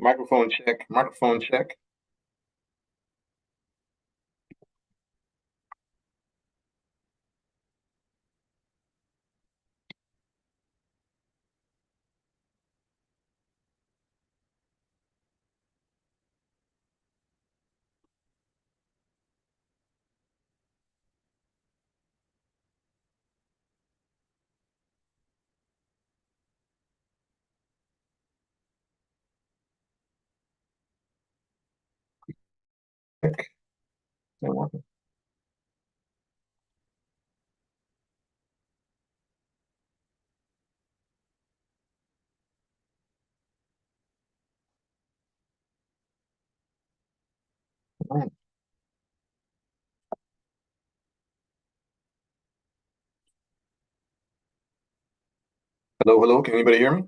Microphone check. Microphone check. Hello, hello. Can anybody hear me?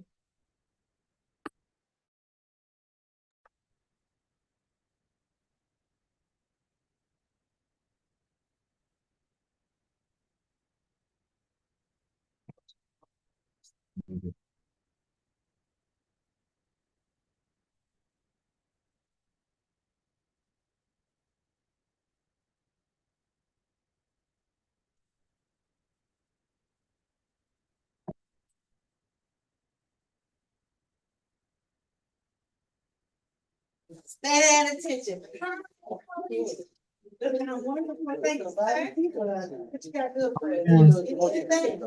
Stand at attention. Looking at wonderful things, right? What you got good for it? Anything?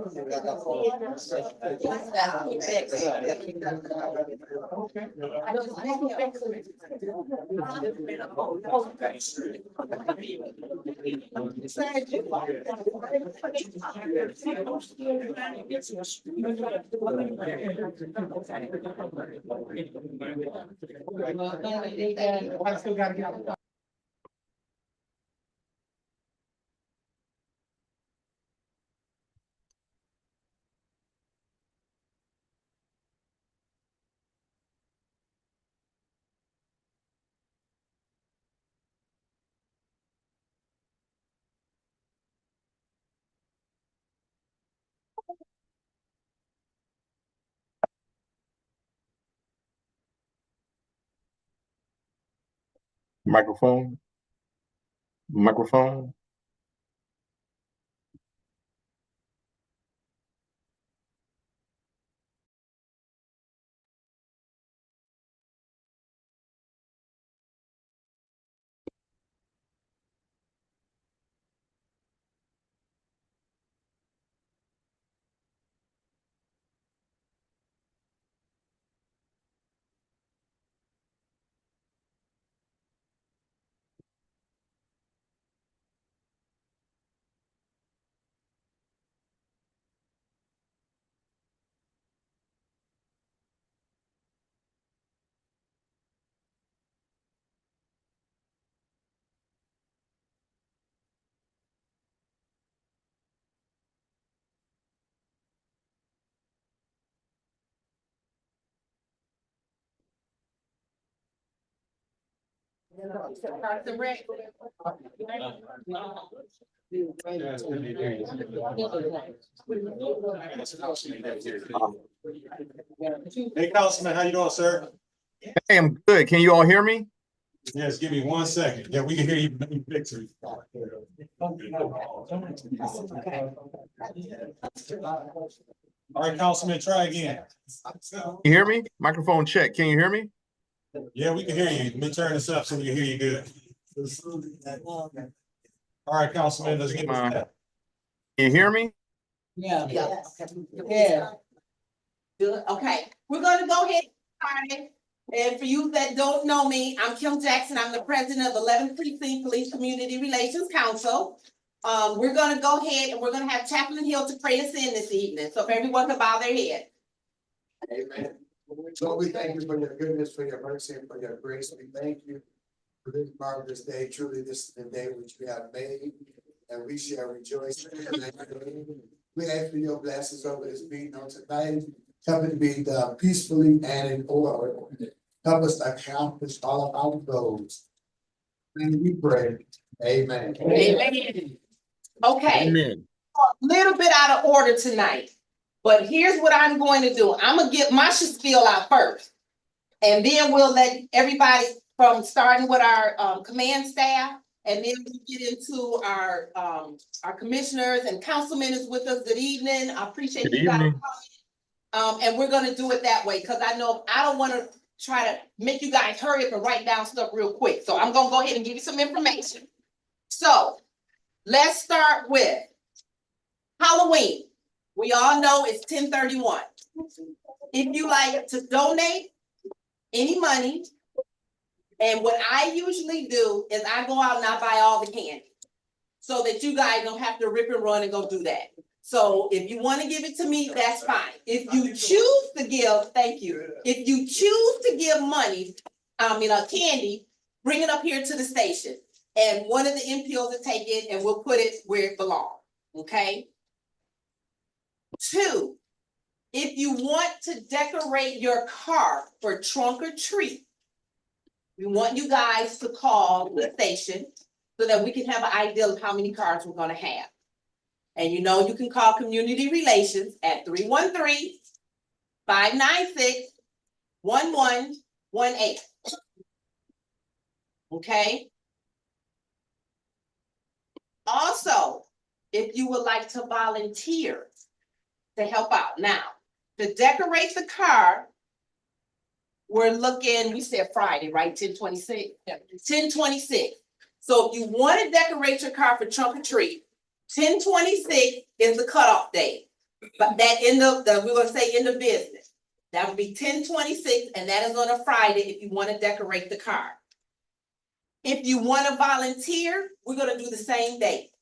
Microphone. Microphone. Hey, Councilman, how you doing, sir? Hey, I'm good. Can you all hear me? Yes, give me 1 second. Yeah, we can hear you. All right, Councilman, try again. Can you hear me? Microphone check. Can you hear me? Yeah, we can hear you. Let me turn this up so we can hear you good. All right, Councilman, let's get Can this. you hear me? Yeah. Yeah. Good. Okay, we're gonna go ahead and start it. And for you that don't know me, I'm Kim Jackson. I'm the president of 11th Precinct Police Community Relations Council. We're gonna go ahead and we're gonna have Chaplain Hill to pray us in this evening. So if everyone can bow their head. Amen. Lord, we thank you for your goodness, for your mercy, and for your grace. We thank you for this marvelous day. Truly, this is the day which we have made, and we shall rejoice. We ask for your blessings over this meeting on tonight. Help it to be done peacefully and in order. Help us to accomplish all of our goals. And we pray. Amen. Amen. Okay. Amen. A little bit out of order tonight, but here's what I'm going to do. I'm gonna get my spiel out first. And then we'll let everybody from starting with our command staff. And then we get into our commissioners and councilmen is with us. Good evening. I appreciate Good you guys evening. coming. And we're gonna do it that way, because I know I don't wanna try to make you guys hurry up and write down stuff real quick. So I'm gonna go ahead and give you some information. So let's start with Halloween. We all know it's 10/31. If you like to donate any money, and what I usually do is I go out and I buy all the candy, so that you guys don't have to rip and run and go do that. So if you want to give it to me, that's fine. If you choose to give, thank you. If you choose to give money, candy, bring it up here to the station. And one of the MPOs will take it and we'll put it where it belongs, okay? 2, if you want to decorate your car for trunk or treat, we want you guys to call the station so that we can have an idea of how many cars we're gonna have. And you know, you can call Community Relations at 313-596-1118. Okay? Also, if you would like to volunteer to help out. Now, to decorate the car, we're looking, we said Friday, right? 10/26? Yeah. 10/26. So if you want to decorate your car for trunk or treat, 10/26 is the cutoff date. But that we're gonna say end of business. That would be 10/26, and that is on a Friday if you want to decorate the car. If you want to volunteer, we're gonna do the same date.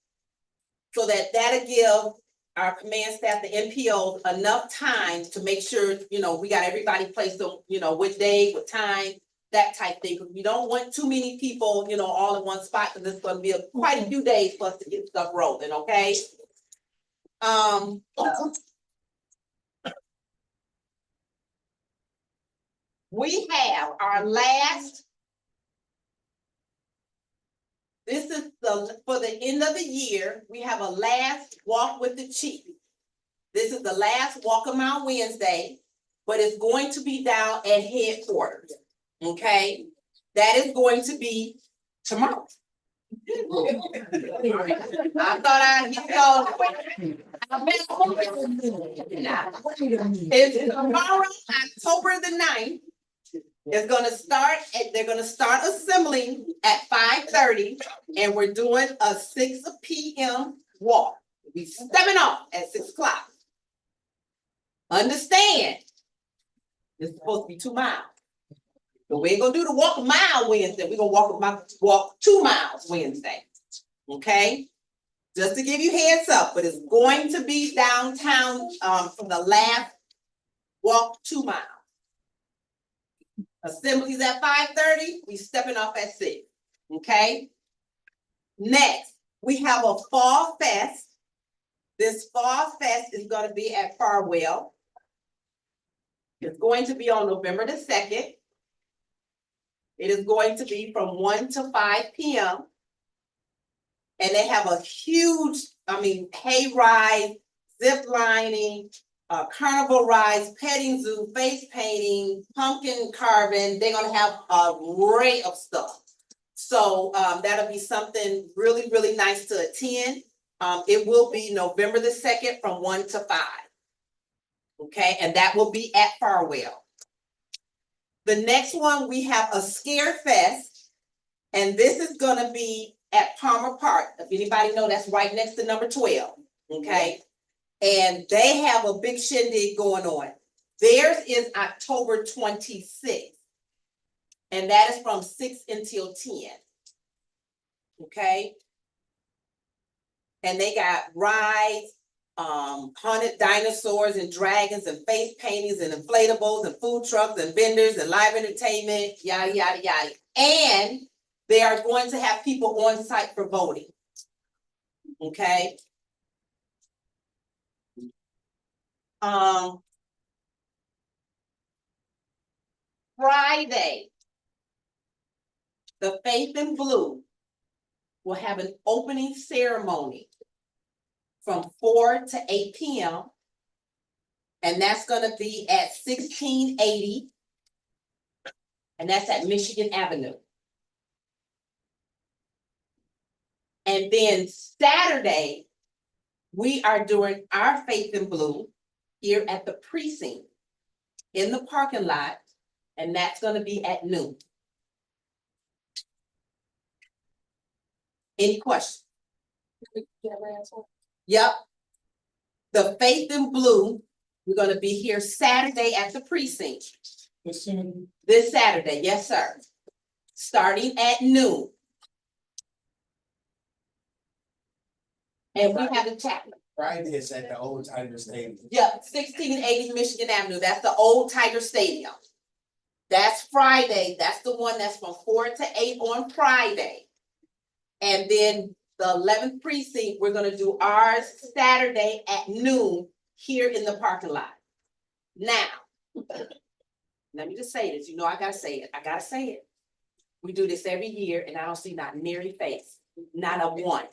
So that'll give our command staff, the NPOs, enough time to make sure, we got everybody placed on, what day, what time, that type thing. Because we don't want too many people, all in one spot, because it's gonna be quite a few days for us to get stuff rolling, okay? We have our last. This is for the end of the year, we have a last walk with the chief. This is the last Walk a Mile Wednesday, but it's going to be down at headquarters, okay? That is going to be tomorrow. I thought it's tomorrow, October the 9th. They're gonna start assembling at 5:30, and we're doing a 6 p.m. walk. We stepping off at 6 o'clock. Understand, it's supposed to be 2 miles. But we ain't gonna do the Walk a Mile Wednesday. We're gonna walk 2 miles Wednesday. Okay? Just to give you heads up, but it's going to be downtown from the last walk 2 miles. Assemblies at 5:30, we stepping off at 6. Okay? Next, we have a Fall Fest. This Fall Fest is going to be at Farwell. It's going to be on November the 2nd. It is going to be from 1 to 5 p.m. And they have a huge, hay ride, zip lining, carnival rides, petting zoo, face painting, pumpkin carving. They're gonna have an array of stuff. So that'll be something really, really nice to attend. It will be November the 2nd from 1 to 5. Okay, and that will be at Farwell. The next one, we have a Scare Fest, and this is gonna be at Palmer Park. If anybody know, that's right next to number 12. Okay. And they have a big shindig going on. Theirs is October 26th. And that is from 6 until 10. Okay. And they got rides, haunted dinosaurs and dragons and face paintings and inflatables and food trucks and vendors and live entertainment, yada, yada, yada. And they are going to have people on site for voting. Okay. Friday, the Faith in Blue will have an opening ceremony from 4 to 8 p.m. And that's going to be at 1680 And that's at Michigan Avenue. And then Saturday, we are doing our Faith in Blue here at the precinct in the parking lot, and that's gonna be at noon. Any questions? Yep. The Faith in Blue, we're gonna be here Saturday at the precinct. This Saturday, yes, sir. Starting at noon. And we have a chaplain. Friday is at the Old Tiger Stadium. Yep, 1680 Michigan Avenue. That's the old Tiger Stadium. That's Friday. That's the one that's from 4 to 8 on Friday. And then the 11th Precinct, we're gonna do ours Saturday at noon here in the parking lot. Now, let me just say this. You know I gotta say it. I gotta say it. We do this every year and I don't see not nary face, not a one.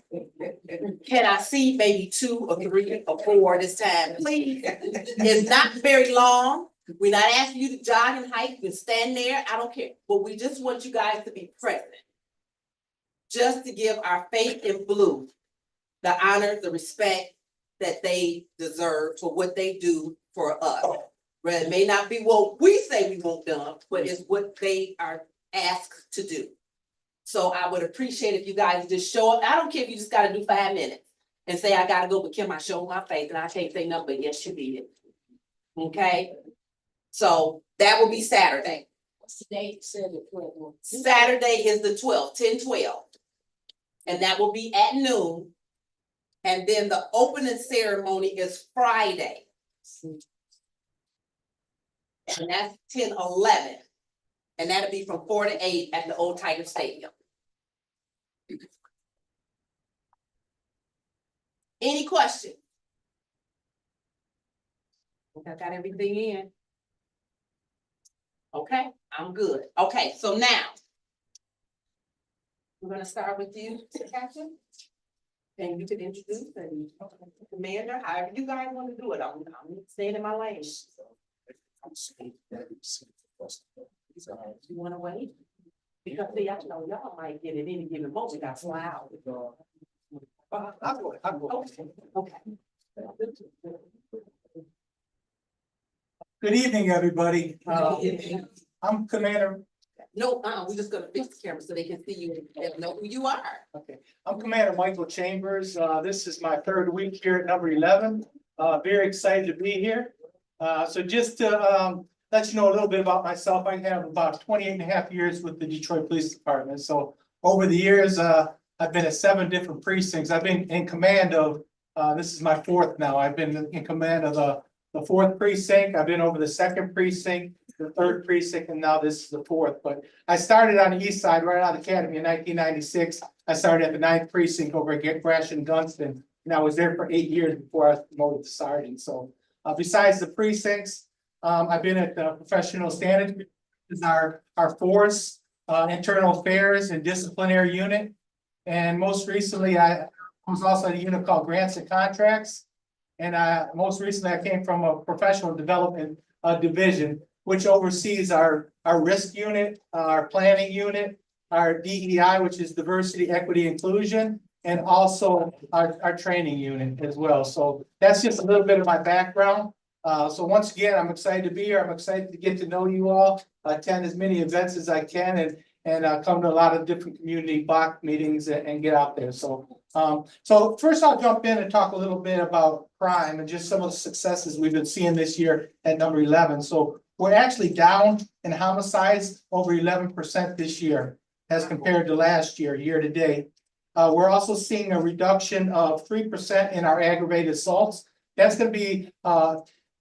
Can I see maybe 2 or 3 or 4 this time, please? It's not very long. We're not asking you to jog and hike and stand there. I don't care. But we just want you guys to be present. Just to give our Faith in Blue the honor, the respect that they deserve for what they do for us. Well, it may not be what we say we want done, but it's what they are asked to do. So I would appreciate if you guys just show up. I don't care if you just gotta do 5 minutes and say, I gotta go, but Kim, I showed my faith and I can't say nothing, but yes, you did. Okay? So that will be Saturday. What's the date? Saturday is the 12th, 10/12. And that will be at noon. And then the opening ceremony is Friday. And that's 10/11. And that'll be from 4 to 8 at the Old Tiger Stadium. Any questions? I got everything in. Okay, I'm good. Okay, so now we're gonna start with you, Captain. And you can introduce and Commander, however you guys want to do it. I'm staying in my lane. You wanna wait? Because see, I know y'all might get it any given moment, got fly out. I'll go. Okay. Good evening, everybody. I'm Commander, No, we're just gonna fix the camera so they can see you and know who you are. I'm Commander Michael Chambers. This is my 3rd week here at number 11. Very excited to be here. So just to let you know a little bit about myself, I have about 28.5 years with the Detroit Police Department. So over the years, I've been at 7 different precincts. I've been in command of, this is my 4th now. I've been in command of the 4th precinct. I've been over the 2nd precinct, the 3rd precinct, and now this is the 4th. But I started on the east side, right out of the academy in 1996. I started at the 9th precinct over at Gratiot and Dunston, and I was there for 8 years before I was promoted to sergeant. So besides the precincts, I've been at the professional standards, is our force, internal affairs and disciplinary unit. And most recently, I was also at a unit called grants and contracts. And most recently, I came from a professional development division, which oversees our risk unit, our planning unit, our DEI, which is diversity, equity, inclusion, and also our training unit as well. So that's just a little bit of my background. So once again, I'm excited to be here. I'm excited to get to know you all, attend as many events as I can, and come to a lot of different community block meetings and get out there. So first I'll jump in and talk a little bit about crime and just some of the successes we've been seeing this year at number 11. So we're actually down in homicides over 11% this year as compared to last year, year to date. We're also seeing a reduction of 3% in our aggravated assaults. That's going to be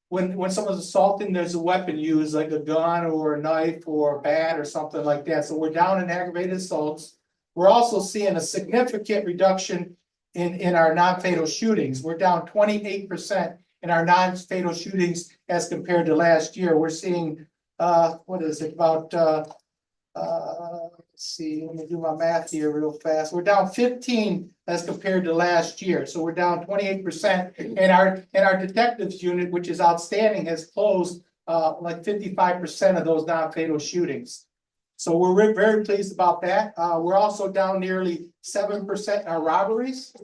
when someone's assaulting, there's a weapon used like a gun or a knife or a bat or something like that. So we're down in aggravated assaults. We're also seeing a significant reduction in our non-fatal shootings. We're down 28% in our non-fatal shootings as compared to last year. We're seeing, what is it, about, let's see, let me do my math here real fast. We're down 15 as compared to last year. So we're down 28%. And our detectives unit, which is outstanding, has closed like 55% of those non-fatal shootings. So we're very pleased about that. We're also down nearly 7% in our robberies.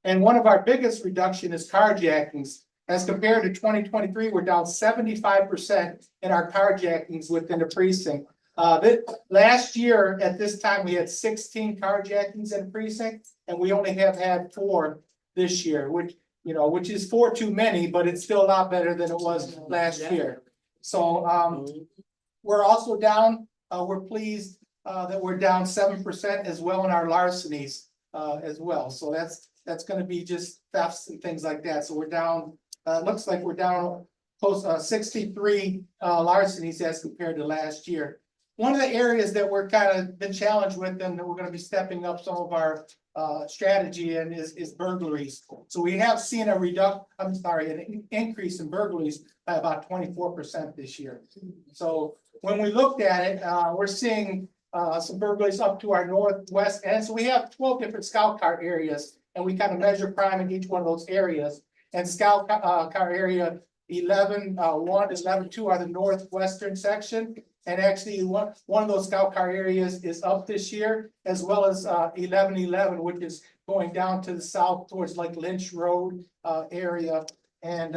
And one of our biggest reduction is carjackings. As compared to 2023, we're down 75% in our carjackings within the precinct. Last year at this time, we had 16 carjackings in the precinct, and we only have had 4 this year, which is 4 too many, but it's still a lot better than it was last year. So we're also down. We're pleased that we're down 7% as well in our larcenies as well. So that's going to be just thefts and things like that. So we're down. Looks like we're down close 63 larcenies as compared to last year. One of the areas that we're kind of been challenged with, and that we're going to be stepping up some of our strategy in is burglaries. So we have seen an increase in burglaries by about 24% this year. So when we looked at it, we're seeing some burglaries up to our northwest end. So we have 12 different scout car areas, and we kind of measure crime in each one of those areas. And scout car area 11-1 and 11-2 are the northwestern section. And actually one of those scout car areas is up this year, as well as 11-11, which is going down to the south towards like Lynch Road area, and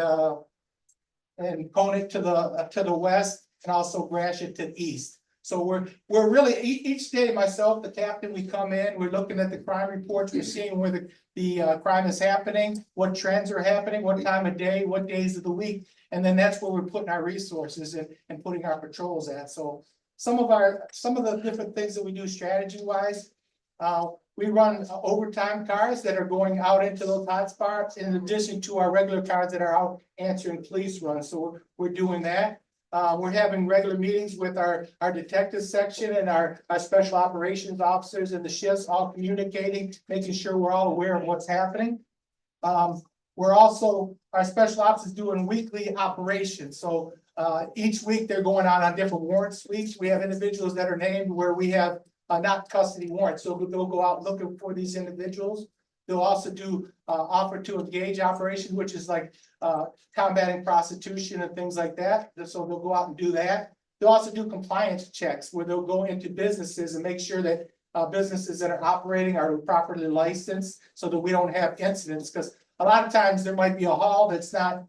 Conant to the west, and also Gratiot to the east. So we're really each day, myself, the captain, we come in, we're looking at the crime reports, we're seeing where the crime is happening, what trends are happening, what time of day, what days of the week, and then that's where we're putting our resources and putting our patrols at. So some of the different things that we do strategy wise, we run overtime cars that are going out into those hotspots in addition to our regular cars that are out answering police runs. So we're doing that. We're having regular meetings with our detective section and our special operations officers and the shifts, all communicating, making sure we're all aware of what's happening. We're also, our special ops is doing weekly operations. So each week they're going out on different warrant suites. We have individuals that are named where we have not custody warrants. So they'll go out looking for these individuals. They'll also do offer to engage operation, which is like combating prostitution and things like that. So they'll go out and do that. They'll also do compliance checks where they'll go into businesses and make sure that businesses that are operating are properly licensed so that we don't have incidents. Because a lot of times there might be a hall that's not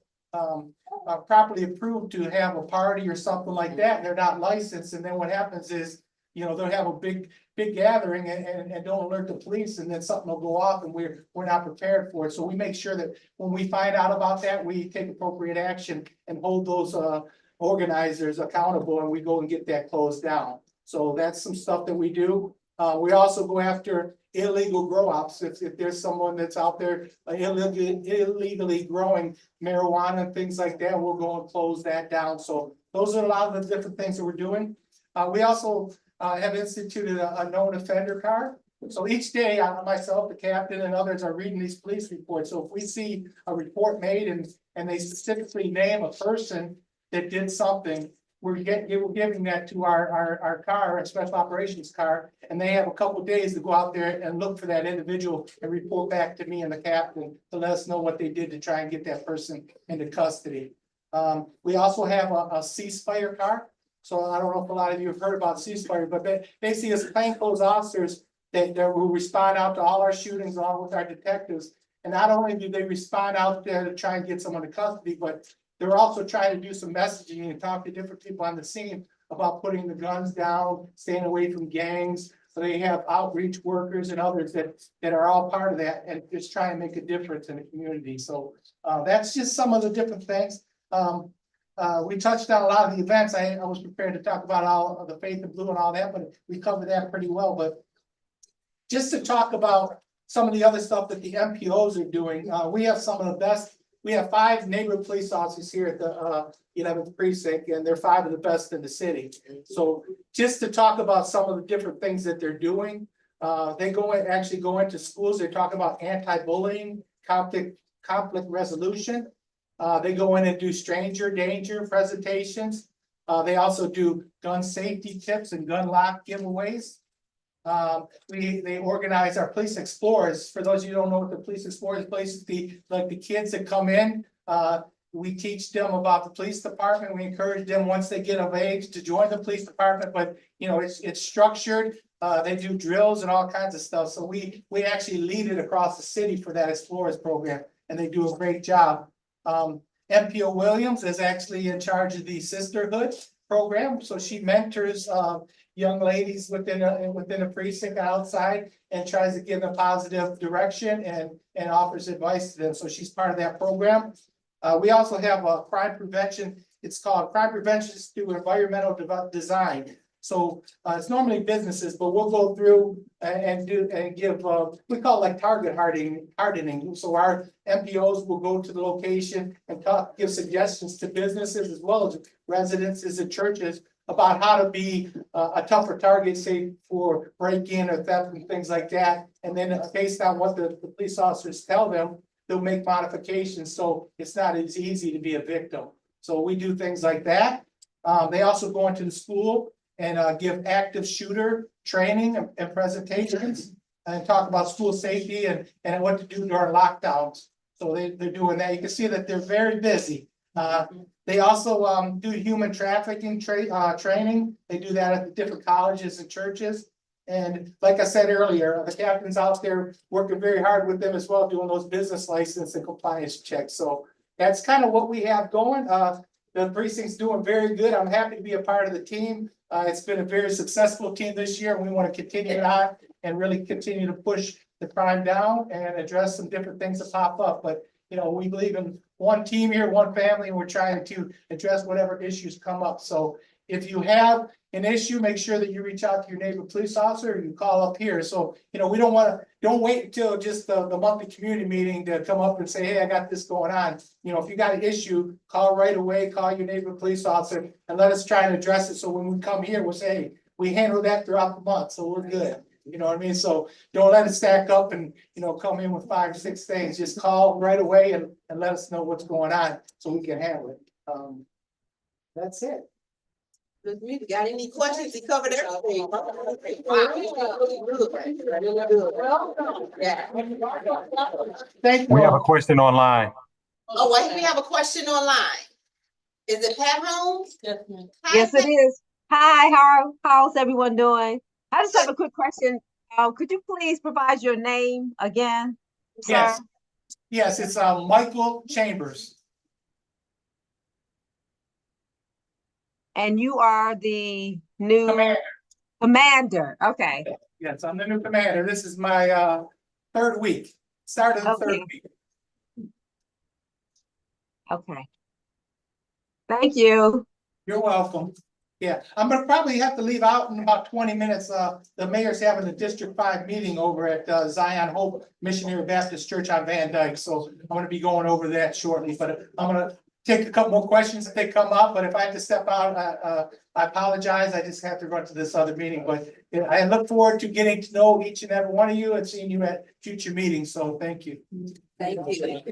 properly approved to have a party or something like that, and they're not licensed. And then what happens is, they'll have a big gathering and don't alert the police, and then something will go off and we're not prepared for it. So we make sure that when we find out about that, we take appropriate action and hold those organizers accountable, and we go and get that closed down. So that's some stuff that we do. We also go after illegal grow ops. If there's someone that's out there illegally growing marijuana and things like that, we'll go and close that down. So those are a lot of the different things that we're doing. We also have instituted a known offender card. So each day, myself, the captain, and others are reading these police reports. So if we see a report made and they specifically name a person that did something, we're giving that to our car, our special operations car, and they have a couple of days to go out there and look for that individual and report back to me and the captain to let us know what they did to try and get that person into custody. We also have a ceasefire car. So I don't know if a lot of you have heard about ceasefire, but they see us plainclothes officers that will respond out to all our shootings along with our detectives. And not only do they respond out there to try and get someone to custody, but they're also trying to do some messaging and talk to different people on the scene about putting the guns down, staying away from gangs. So they have outreach workers and others that are all part of that and just try and make a difference in the community. So that's just some of the different things. We touched on a lot of the events. I was prepared to talk about all of the Faith in Blue and all that, but we covered that pretty well. But just to talk about some of the other stuff that the MPOs are doing, we have some of the best. We have 5 neighborhood police officers here at the 11th Precinct, and they're 5 of the best in the city. So just to talk about some of the different things that they're doing, they actually go into schools. They talk about anti-bullying, conflict resolution. They go in and do stranger danger presentations. They also do gun safety tips and gun lock giveaways. They organize our police explorers. For those of you who don't know what the police explorers place is, like the kids that come in We teach them about the police department. We encourage them, once they get of age, to join the police department, but you know, it's structured. They do drills and all kinds of stuff. So we actually lead it across the city for that Explorers program, and they do a great job. MPO Williams is actually in charge of the Sisterhood program, so she mentors young ladies within a precinct outside and tries to give them positive direction and offers advice to them. So she's part of that program. We also have a crime prevention. It's called Crime Prevention through Environmental Design. So it's normally businesses, but we'll go through and give we call it like target hardening. So our MPOs will go to the location and give suggestions to businesses as well as residences and churches about how to be a tougher target, say for break-in or theft and things like that. And then based on what the police officers tell them, they'll make modifications, so it's not as easy to be a victim. So we do things like that. They also go into the school and give active shooter training and presentations and talk about school safety and what to do during lockdowns. So they're doing that. You can see that they're very busy. They also do human trafficking training. They do that at the different colleges and churches. And like I said earlier, the captain's out there working very hard with them as well, doing those business license and compliance checks. So that's kind of what we have going. The precinct's doing very good. I'm happy to be a part of the team. It's been a very successful team this year, and we want to continue it on and really continue to push the crime down and address some different things that pop up. But you know, we believe in one team here, one family, and we're trying to address whatever issues come up. So if you have an issue, make sure that you reach out to your neighborhood police officer or you call up here. So, you know, we don't wait until just the monthly community meeting to come up and say, hey, I got this going on. You know, if you got an issue, call right away, call your neighborhood police officer and let us try and address it. So when we come here, we'll say, hey, we handle that throughout the month, so we're good. You know what I mean? So don't let it stack up and, you know, come in with 5 or 6 things. Just call right away and let us know what's going on so we can handle it. That's it. Good. Got any questions? He covered everything. Yeah. Thank you. We have a all. question online. Oh, wait, we have a question online. Is it Pat Holmes? Yes, it is. Hi, how's everyone doing? I just have a quick question. Could you please provide your name again? Yes. Sir? Yes, it's Michael Chambers. And you are the new Commander. commander. Okay. Yes, I'm the new commander. This is my 3rd week. Start of the 3rd week. Okay. Thank you. You're welcome. Yeah, I'm gonna probably have to leave out in about 20 minutes. The mayor's having a District 5 meeting over at Zion Hope Missionary Baptist Church on Van Dyke. So I'm gonna be going over that shortly, but I'm gonna take a couple more questions if they come up. But if I have to step out, I apologize. I just have to run to this other meeting. But you know, I look forward to getting to know each and every one of you and seeing you at future meetings. So thank you. Thank you.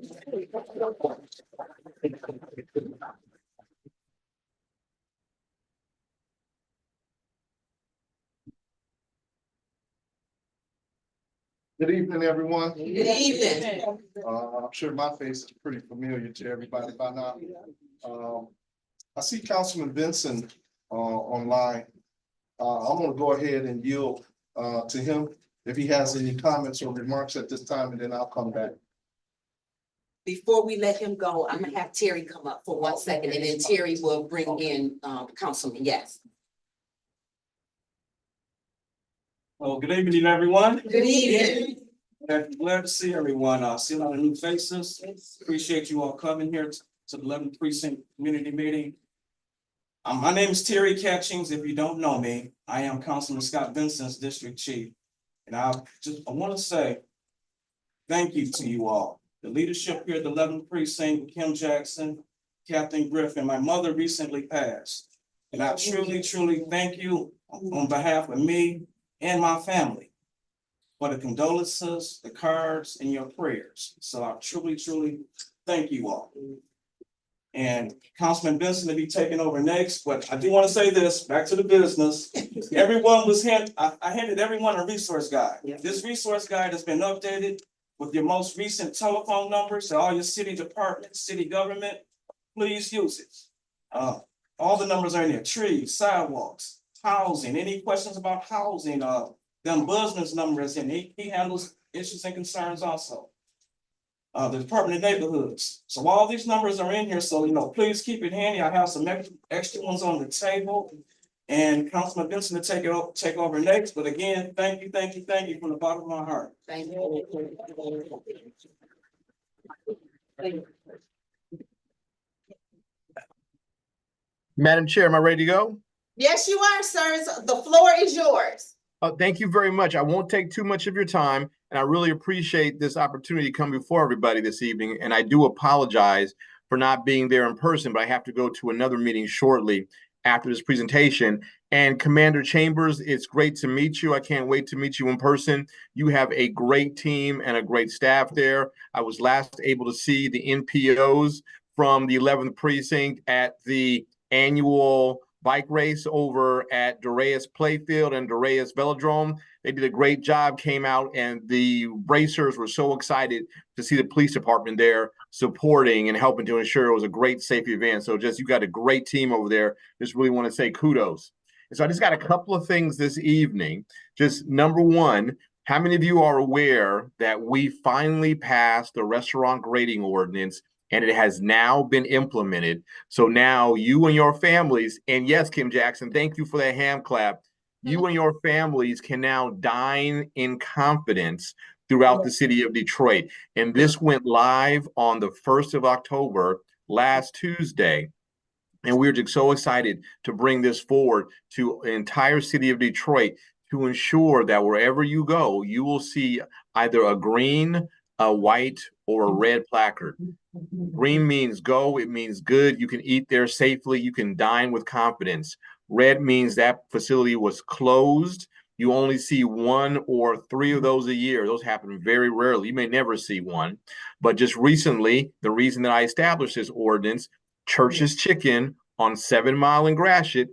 Good evening, everyone. Good evening. I'm sure my face is pretty familiar to everybody by now. I see Councilman Benson online. I'm gonna go ahead and yield to him if he has any comments or remarks at this time, and then I'll come back. Before we let him go, I'm gonna have Terry come up for 1 second, and then Terry will bring in Councilman, yes. Well, good evening, everyone. Good evening. Glad to see everyone. See a lot of new faces. Appreciate you all coming here to the 11th Precinct Community Meeting. My name is Terry Catchings. If you don't know me, I am Councilman Scott Benson's District Chief. And I want to say thank you to you all. The leadership here at the 11th Precinct, Kim Jackson, Captain Griffin, my mother recently passed. And I truly, truly thank you on behalf of me and my family for the condolences, the cards, and your prayers. So I truly, truly thank you all. And Councilman Benson will be taking over next, but I do want to say this, back to the business. Everyone was I handed everyone a resource guide. This resource guide has been updated with your most recent telephone numbers to all your city departments, city government, please use it. All the numbers are in there, trees, sidewalks, housing, any questions about housing, the ombudsman's number is in, he handles issues and concerns also. The Department of Neighborhoods, so all these numbers are in here, so please keep it handy, I have some extra ones on the table. And Councilman Benson to take over next, but again, thank you from the bottom of my heart. Thank you. Madam Chair, am I ready to go? Yes, you are, sir. The floor is yours. Thank you very much. I won't take too much of your time, and I really appreciate this opportunity to come before everybody this evening. And I do apologize for not being there in person, but I have to go to another meeting shortly after this presentation. And Commander Chambers, it's great to meet you. I can't wait to meet you in person. You have a great team and a great staff there. I was last able to see the NPOs from the 11th Precinct at the annual bike race over at Doreus Playfield and Doreus Velodrome. They did a great job, came out, and the racers were so excited to see the police department there supporting and helping to ensure it was a great safety event. So you got a great team over there. Just really want to say kudos. And so I just got a couple of things this evening. Just number one, how many of you are aware that we finally passed the restaurant grading ordinance and it has now been implemented? So now you and your families, and yes, Kim Jackson, thank you for that hand clap. You and your families can now dine in confidence throughout the city of Detroit. And this went live on the 1st of October, last Tuesday. And we're just so excited to bring this forward to the entire city of Detroit to ensure that wherever you go, you will see either a green, a white, or a red placard. Green means go, it means good. You can eat there safely. You can dine with confidence. Red means that facility was closed. You only see 1 or 3 of those a year. Those happen very rarely. You may never see one. But just recently, the reason that I established this ordinance, Church's Chicken on 7 Mile and Gratiot,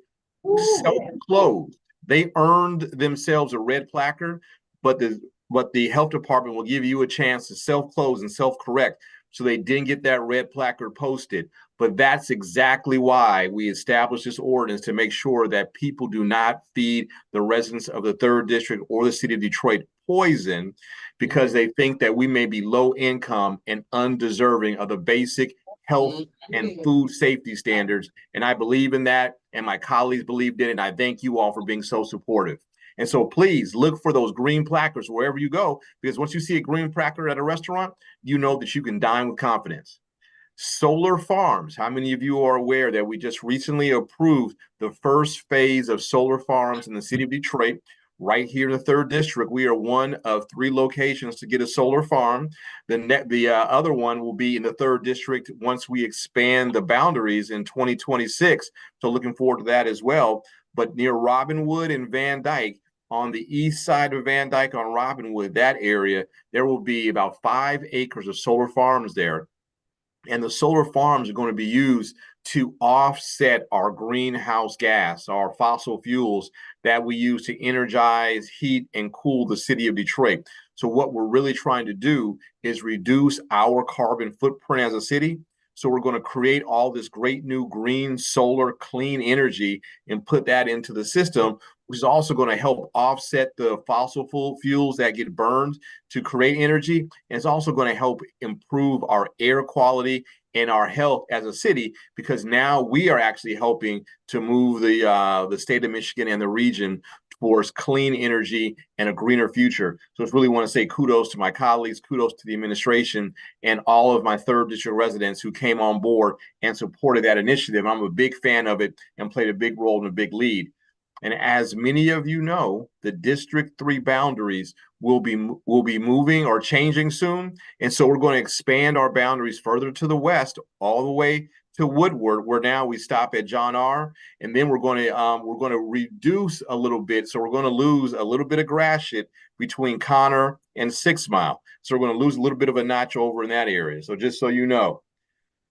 self-closed. They earned themselves a red placard, but the health department will give you a chance to self-close and self-correct. So they didn't get that red placard posted. But that's exactly why we established this ordinance, to make sure that people do not feed the residents of the 3rd District or the city of Detroit poison because they think that we may be low income and undeserving of the basic health and food safety standards. And I believe in that, and my colleagues believed in it, and I thank you all for being so supportive. And so please look for those green placards wherever you go, because once you see a green placard at a restaurant, you know that you can dine with confidence. Solar farms. How many of you are aware that we just recently approved the first phase of solar farms in the city of Detroit? Right here in the 3rd District, we are one of 3 locations to get a solar farm. The other one will be in the 3rd District once we expand the boundaries in 2026. So looking forward to that as well. But near Robinwood and Van Dyke, on the east side of Van Dyke on Robinwood, that area, there will be about 5 acres of solar farms there. And the solar farms are going to be used to offset our greenhouse gas, our fossil fuels that we use to energize, heat, and cool the city of Detroit. So what we're really trying to do is reduce our carbon footprint as a city. So we're going to create all this great new green, solar, clean energy and put that into the system, which is also going to help offset the fossil fuels that get burned to create energy. And it's also going to help improve our air quality and our health as a city, because now we are actually helping to move the state of Michigan and the region towards clean energy and a greener future. So I really want to say kudos to my colleagues, kudos to the administration, and all of my 3rd District residents who came on board and supported that initiative. I'm a big fan of it and played a big role and a big lead. And as many of you know, the District 3 boundaries will be moving or changing soon. And so we're going to expand our boundaries further to the west, all the way to Woodward, where now we stop at John R. And then we're going to reduce a little bit. So we're going to lose a little bit of Gratiot between Connor and 6 Mile. So we're going to lose a little bit of a notch over in that area. So just so you know.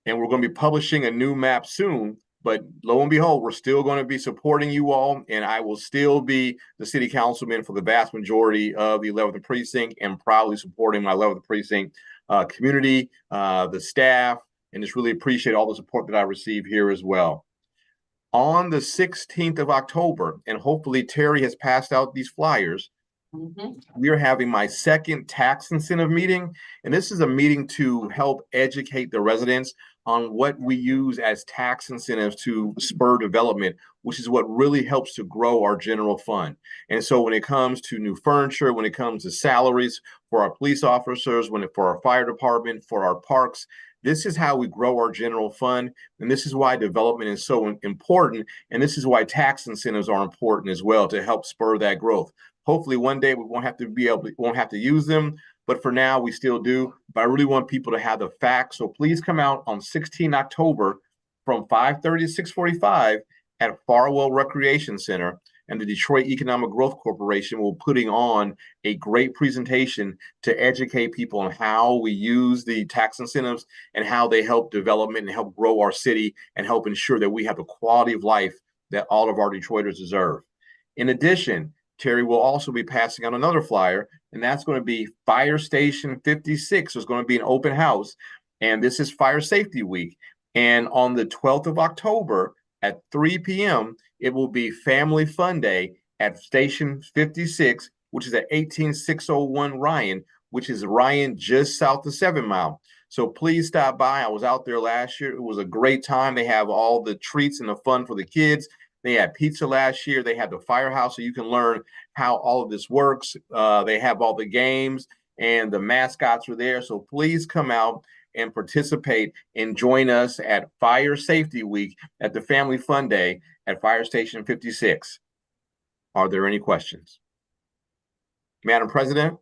And we're going to be publishing a new map soon. But lo and behold, we're still going to be supporting you all, and I will still be the city councilman for the vast majority of the 11th Precinct, and proudly supporting my 11th Precinct community, the staff, and just really appreciate all the support that I receive here as well. On the 16th of October, and hopefully Terry has passed out these flyers, we are having my second tax incentive meeting. And this is a meeting to help educate the residents on what we use as tax incentives to spur development, which is what really helps to grow our general fund. And so when it comes to new furniture, when it comes to salaries for our police officers, for our fire department, for our parks, this is how we grow our general fund. And this is why development is so important. And this is why tax incentives are important as well to help spur that growth. Hopefully one day we won't have to use them, but for now we still do. But I really want people to have the facts. So please come out on 16 October from 5:30 to 6:45 at Farwell Recreation Center, and the Detroit Economic Growth Corporation will putting on a great presentation to educate people on how we use the tax incentives and how they help development and help grow our city and help ensure that we have the quality of life that all of our Detroiters deserve. In addition, Terry will also be passing out another flyer, and that's going to be Fire Station 56. There's going to be an open house, and this is Fire Safety Week. And on the 12th of October at 3 p.m., it will be Family Fun Day at Station 56, which is at 18601 Ryan, which is Ryan just south of 7 Mile. So please stop by. I was out there last year. It was a great time. They have all the treats and the fun for the kids. They had pizza last year. They had the firehouse, so you can learn how all of this works. They have all the games, and the mascots are there. So please come out and participate and join us at Fire Safety Week at the Family Fun Day at Fire Station 56. Are there any questions? Madam President?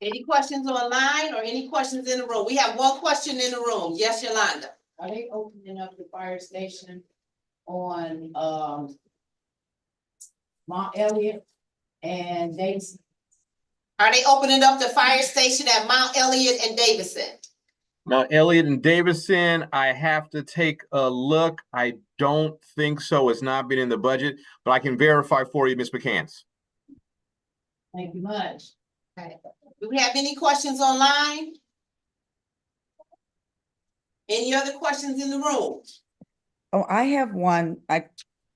Any questions online or any questions in the room? We have one question in the room. Yes, Yolanda. Are they opening up the fire station on Mount Elliott and Davidson? Are they opening up the fire station at Mount Elliott and Davidson? Mount Elliott and Davidson, I have to take a look. I don't think so. It's not been in the budget, but I can verify for you, Ms. McCants. Thank you much. Okay. Do we have any questions online? Any other questions in the room? Oh, I have one.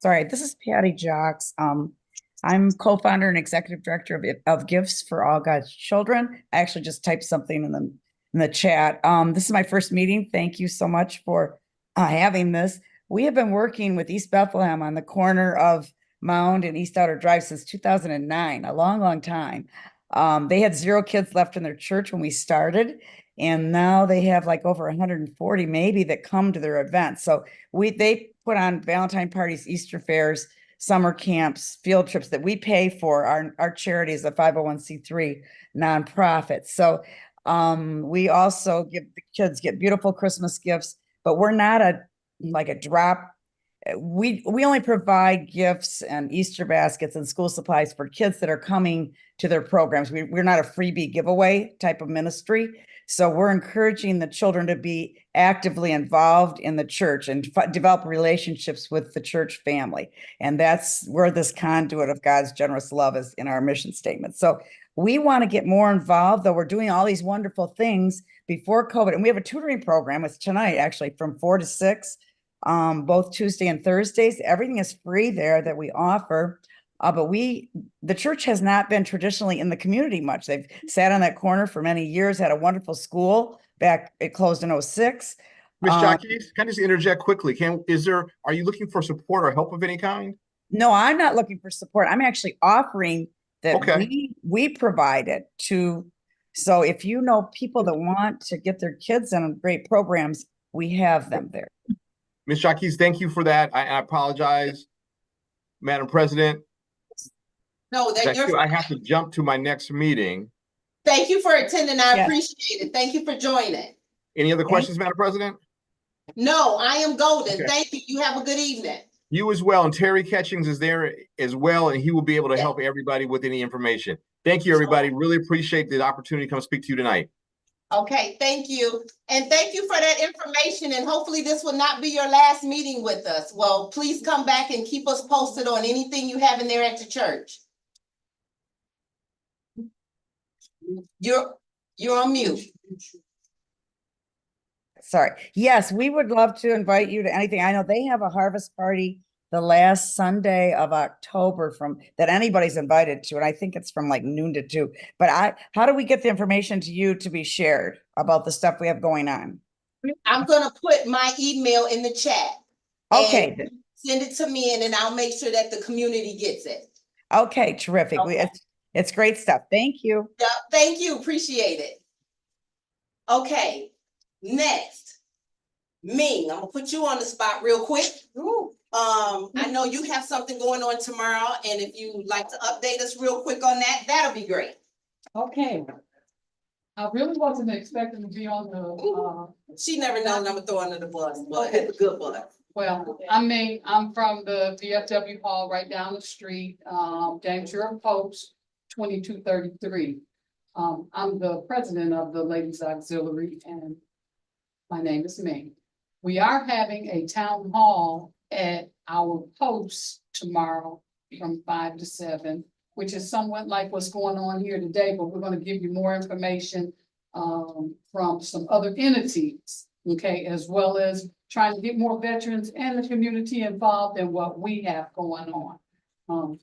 Sorry, this is Patty Jocks. I'm co-founder and executive director of Gifts for All God's Children. I actually just typed something in the chat. This is my first meeting. Thank you so much for having this. We have been working with East Bethlehem on the corner of Mound and East Outer Drive since 2009, a long, long time. They had 0 kids left in their church when we started, and now they have like over 140 maybe that come to their events. So they put on Valentine parties, Easter fairs, summer camps, field trips that we pay for. Our charity is a 501c3 nonprofit. So we also give the kids beautiful Christmas gifts, but we're not a drop. We only provide gifts and Easter baskets and school supplies for kids that are coming to their programs. We're not a freebie giveaway type of ministry. So we're encouraging the children to be actively involved in the church and develop relationships with the church family. And that's where this conduit of God's generous love is in our mission statement. So we want to get more involved, though we're doing all these wonderful things before COVID. And we have a tutoring program. It's tonight, actually, from 4 to 6, both Tuesday and Thursdays. Everything is free there that we offer. But the church has not been traditionally in the community much. They've sat on that corner for many years, had a wonderful school it closed in 2006. Ms. Jockeys, can I just interject quickly? Are you looking for support or help of any kind? No, I'm not looking for support. I'm actually offering that we provide it to. So if you know people that want to get their kids in great programs, we have them there. Ms. Jockeys, thank you for that. I apologize, Madam President. No, I have to jump to my next meeting. Thank you for attending. I appreciate it. Thank you for joining. Any other questions, Madam President? No, I am golden. Okay. Thank you. You have a good evening. You as well. And Terry Catchings is there as well, and he will be able to help everybody with any information. Thank you, everybody. Really appreciate the opportunity to come speak to you tonight. Okay, thank you. And thank you for that information. And hopefully this will not be your last meeting with us. Well, please come back and keep us posted on anything you have in there at the church. You're on mute. sorry. Yes, we would love to invite you to anything. I know they have a harvest party the last Sunday of October that anybody's invited to, and I think it's from like noon to 2. But how do we get the information to you to be shared about the stuff we have going on? I'm gonna put my email in the chat. Okay, and Send it to me and then I'll make sure that the community gets it. okay, terrific. Okay. It's great stuff. Thank you. Yeah, thank you, appreciate it. Okay, next. Ming, I'm gonna put you on the spot real quick. I know you have something going on tomorrow, and if you'd like to update us real quick on that, that'll be great. Okay. I really wasn't expecting to be on the, She never knows I'm gonna throw under the bus, but it's a good bus. well, I mean, I'm from the VFW hall right down the street, Danger Post 2233. I'm the president of the Ladies Auxiliary and my name is Ming. We are having a town hall at our post tomorrow from 5 to 7, which is somewhat like what's going on here today, but we're gonna give you more information from some other entities, okay, as well as trying to get more veterans and the community involved in what we have going on.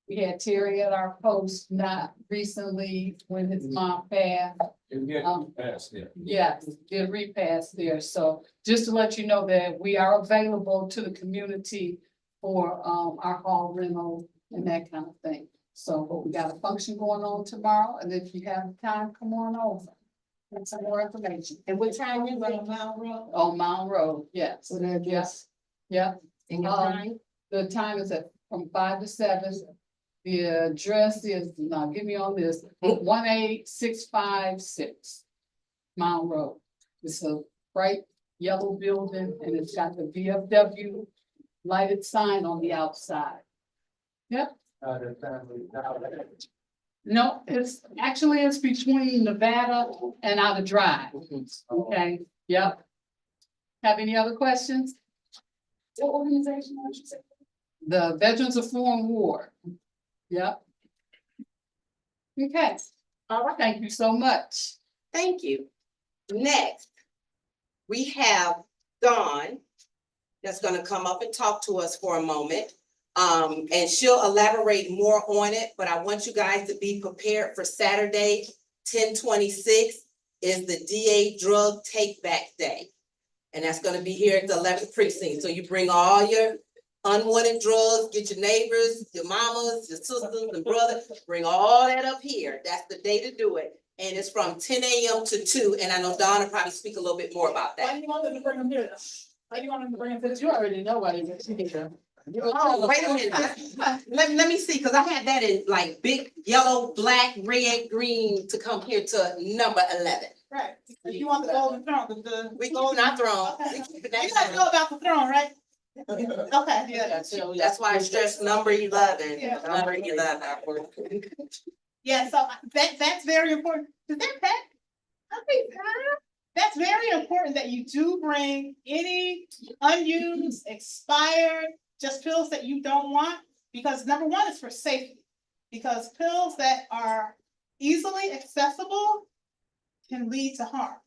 We had Terry at our post not recently when his mom passed. Yes, did repass there. So just to let you know that we are available to the community for our hall rental and that kind of thing. So we got a function going on tomorrow, and if you have time, come on over. And some more information. And what time you going to Mount Road? On Mound Road, yes. So then, Yes, yeah. And your time? The time is from 5 to 7. The address is, now give me on this, 18656 Mound Road. It's a bright yellow building and it's got the VFW lighted sign on the outside. Yep. No, it's between Nevada and Outer Drive. Okay, yep. Have any other questions? What organization did you say? The Veterans of Foreign War. Yep. Okay, all right, thank you so much. Thank you. Next, we have Dawn that's gonna come up and talk to us for a moment. And she'll elaborate more on it, but I want you guys to be prepared for Saturday, 10/26 is the DA Drug Take Back Day. And that's gonna be here at the 11th Precinct. So you bring all your unwanted drugs, get your neighbors, your mamas, your sisters and brothers, bring all that up here. That's the day to do it. And it's from 10 a.m. to 2. And I know Dawn will probably speak a little bit more about Why that. do you want them to bring them here? Why do you want them to bring them here? You already know why you're here. Oh, wait a minute. Let me see, because I had that in like big yellow, black, red, green to come here to number 11. Right. You want the golden throne, We keep not throne. Okay. We keep it You that guys know way. about the throne, right? Okay, yeah. That's why I stressed number 11. Yeah. Number 11. Yeah, so that's very important. Is that pet? I think that's very important that you do bring any unused, expired, just pills that you don't want, because number one is for safety. Because pills that are easily accessible can lead to harm.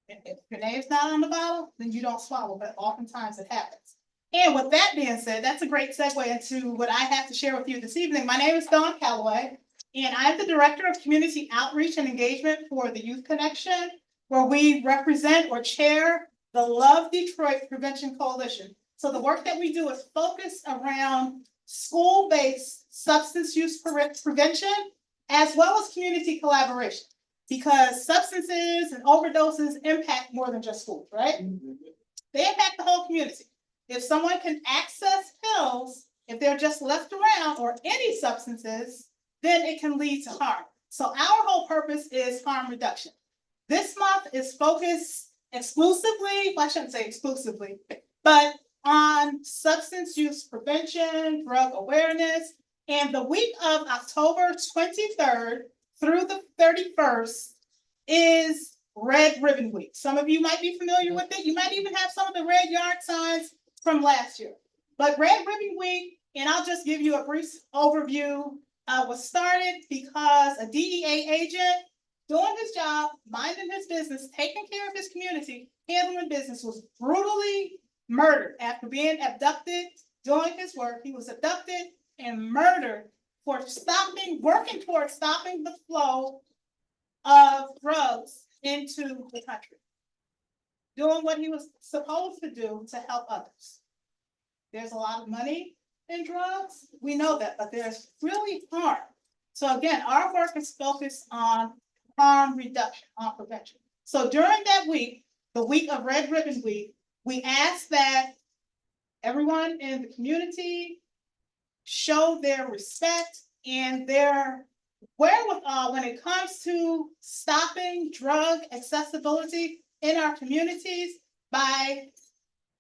If your name's not on the bottle, then you don't swallow, but oftentimes it happens. And with that being said, that's a great segue into what I have to share with you this evening. My name is Dawn Calloway, and I'm the Director of Community Outreach and Engagement for the Youth Connection, where we represent or chair the Love Detroit Prevention Coalition. So the work that we do is focused around school-based substance use prevention, as well as community collaboration, because substances and overdoses impact more than just schools, right? They impact the whole community. If someone can access pills, if they're just left around, or any substances, then it can lead to harm. So our whole purpose is harm reduction. This month is focused exclusively, well, I shouldn't say exclusively, but on substance use prevention, drug awareness, and the week of October 23rd through the 31st is Red Ribbon Week. Some of you might be familiar with it. You might even have some of the red yard signs from last year. But Red Ribbon Week, and I'll just give you a brief overview, was started because a DEA agent doing his job, minding his business, taking care of his community, handling business was brutally murdered after being abducted doing his work. He was abducted and murdered for working towards stopping the flow of drugs into the country. Doing what he was supposed to do to help others. There's a lot of money in drugs. We know that, but there's really harm. So again, our work is focused on harm reduction, on prevention. So during that week, the week of Red Ribbon Week, we ask that everyone in the community show their respect and their wherewithal when it comes to stopping drug accessibility in our communities by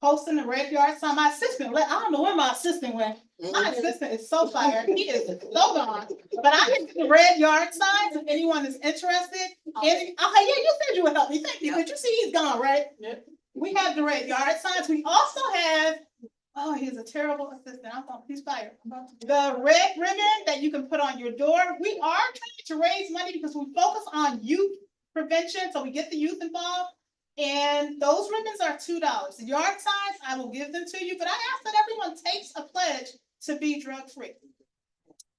posting the red yard sign. My assistant, I don't know where my assistant went. My assistant is so fired. He is so gone. But I can do the red yard signs if anyone is interested. Okay, yeah, you said you would help me. Thank you. But you see he's gone, right? We have the red yard signs. We also have, oh, he's a terrible assistant. He's fired. The red ribbon that you can put on your door. We are trying to raise money because we focus on youth prevention. So we get the youth involved. And those ribbons are $2. The yard signs, I will give them to you, but I ask that everyone takes a pledge to be drug-free.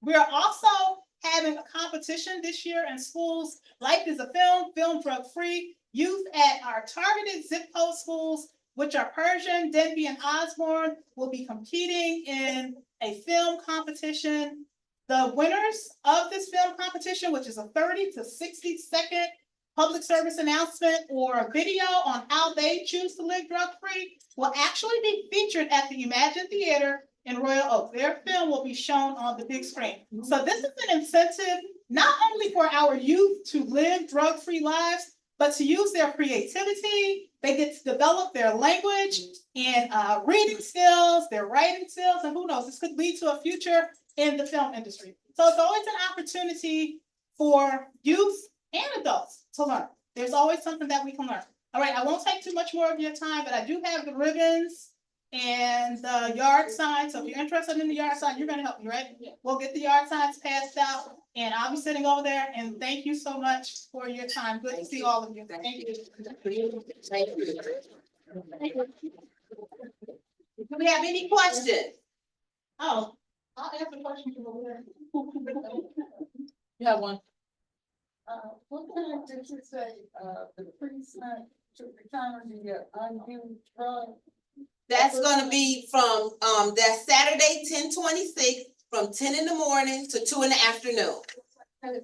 We are also having a competition this year in schools. Life is a film drug-free. Youth at our targeted zip code schools, which are Persian, Denby, and Osborne, will be competing in a film competition. The winners of this film competition, which is a 30 to 60-second public service announcement or a video on how they choose to live drug-free, will actually be featured at the Imagine Theater in Royal Oak. Their film will be shown on the big screen. So this is an incentive not only for our youth to live drug-free lives, but to use their creativity. They get to develop their language and reading skills, their writing skills, and who knows, this could lead to a future in the film industry. So it's always an opportunity for youth and adults to learn. There's always something that we can learn. All right, I won't take too much more of your time, but I do have the ribbons and the yard signs. So if you're interested in the yard sign, you're gonna help me, right? We'll get the yard signs passed out and I'll be sitting over there, and thank you so much for your time. Good to see all of you. Thank you. Do we have any questions? Oh, I'll ask a question from over there. You have one. What time did you say, the precinct to encounter the unused drug? That's gonna be from, that Saturday, 10/26, from 10 in the morning to 2 in the afternoon. And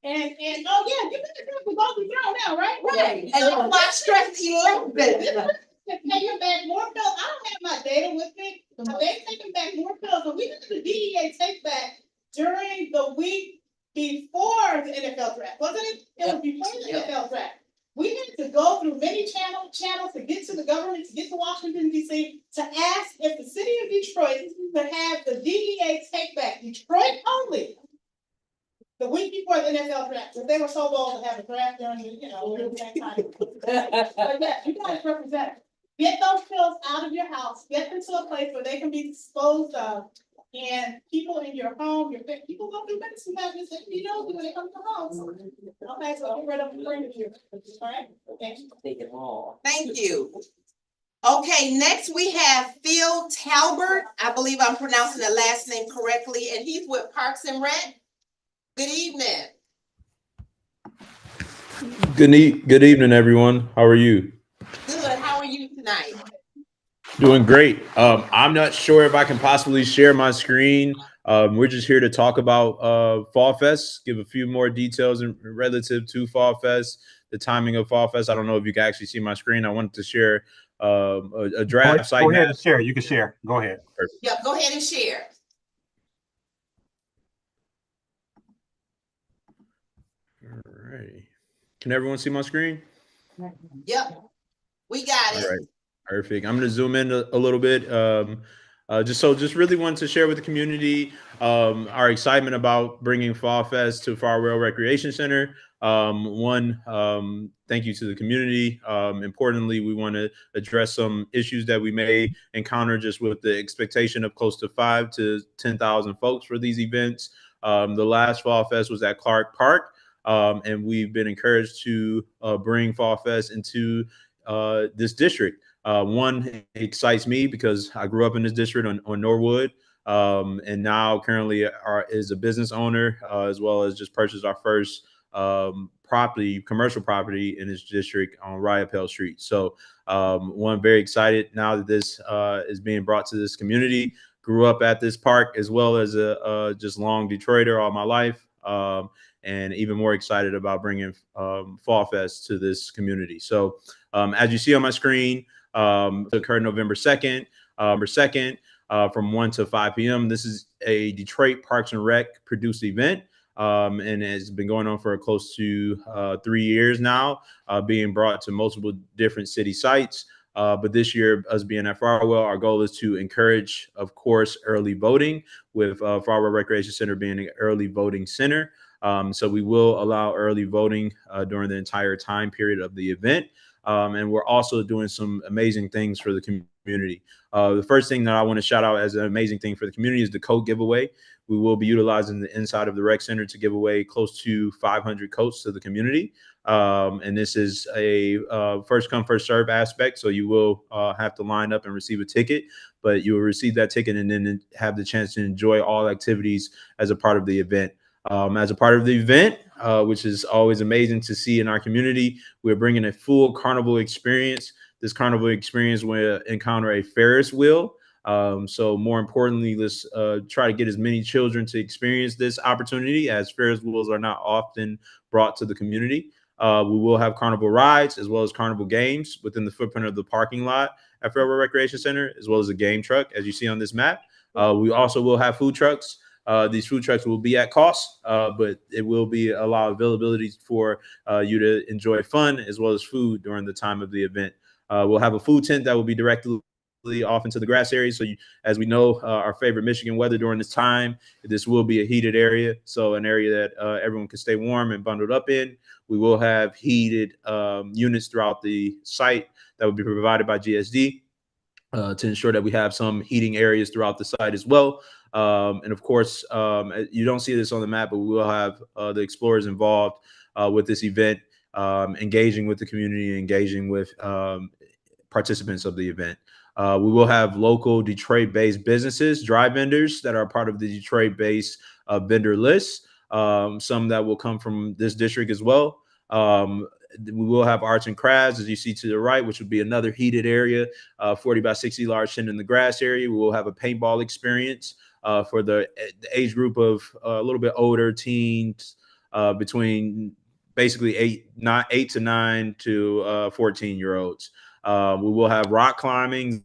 oh yeah, you can go through now, right? Right. And that's why I stressed you a little bit. Taking back more pills. I don't have my data with me, but they're taking back more pills. But we did the DEA take back during the week before the NFL draft, wasn't it? It was before the NFL draft. We had to go through many channels to get to the government, to get to Washington, D.C., to ask if the city of Detroit could have the DEA take back Detroit only the week before the NFL draft. If they were so bold to have a draft during that time. But yeah, you guys represent. Get those pills out of your house, get them to a place where they can be disposed of. And people in your home, people go through medicine habits that you know when they come to the house. Okay, so get rid of them. All right, thank you. Thank you. Okay, next we have Phil Talbert. I believe I'm pronouncing the last name correctly, and he's with Parks and Rec. Good evening. Good evening, everyone. How are you? Good. How are you tonight? Doing great. I'm not sure if I can possibly share my screen. We're just here to talk about Fall Fest, give a few more details relative to Fall Fest, the timing of Fall Fest. I don't know if you can actually see my screen. I wanted to share a draft site. Go ahead and share. You can share. Go ahead. Perfect. Yep, go ahead and share. All right. Can everyone see my screen? Yep, we got it. All right. Perfect. I'm going to zoom in a little bit. Just really wanted to share with the community our excitement about bringing Fall Fest to Far Rail Recreation Center. Thank you to the community. Importantly, we want to address some issues that we may encounter just with the expectation of close to 5,000 to 10,000 folks for these events. The last Fall Fest was at Clark Park, and we've been encouraged to bring Fall Fest into this district. One excites me because I grew up in this district on Norwood, and now currently is a business owner, as well as just purchased our first commercial property in this district on Riopelle Street. So one, very excited now that this is being brought to this community. Grew up at this park, as well as a just long Detroiter all my life. And even more excited about bringing Fall Fest to this community. So as you see on my screen, it occurred November 2nd, from 1 to 5 p.m. This is a Detroit Parks and Rec produced event. And it's been going on for close to 3 years now, being brought to multiple different city sites. But this year, us being at Farwell, our goal is to encourage, of course, early voting, with Farwell Recreation Center being an early voting center. So we will allow early voting during the entire time period of the event. And we're also doing some amazing things for the community. The first thing that I want to shout out as an amazing thing for the community is the coat giveaway. We will be utilizing the inside of the rec center to give away close to 500 coats to the community. And this is a first come, first serve aspect. So you will have to line up and receive a ticket, but you will receive that ticket and then have the chance to enjoy all activities as a part of the event. As a part of the event, which is always amazing to see in our community, we're bringing a full carnival experience. This carnival experience will encounter a Ferris wheel. So more importantly, let's try to get as many children to experience this opportunity, as Ferris wheels are not often brought to the community. We will have carnival rides as well as carnival games within the footprint of the parking lot at Farwell Recreation Center, as well as a game truck, as you see on this map. We also will have food trucks. These food trucks will be at cost, but it will be allow availability for you to enjoy fun as well as food during the time of the event. We'll have a food tent that will be directly off into the grass area. So as we know, our favorite Michigan weather during this time, this will be a heated area. So an area that everyone can stay warm and bundled up in. We will have heated units throughout the site that will be provided by GSD to ensure that we have some heating areas throughout the site as well. And of course, you don't see this on the map, but we will have the explorers involved with this event, engaging with the community, engaging with participants of the event. We will have local Detroit-based businesses, dry vendors that are part of the Detroit-based vendor list, some that will come from this district as well. We will have arts and crafts, as you see to the right, which would be another heated area, 40 by 60 large tent in the grass area. We will have a paintball experience for the age group of a little bit older teens, between basically 8 to 9 to 14-year-olds. We will have rock climbing,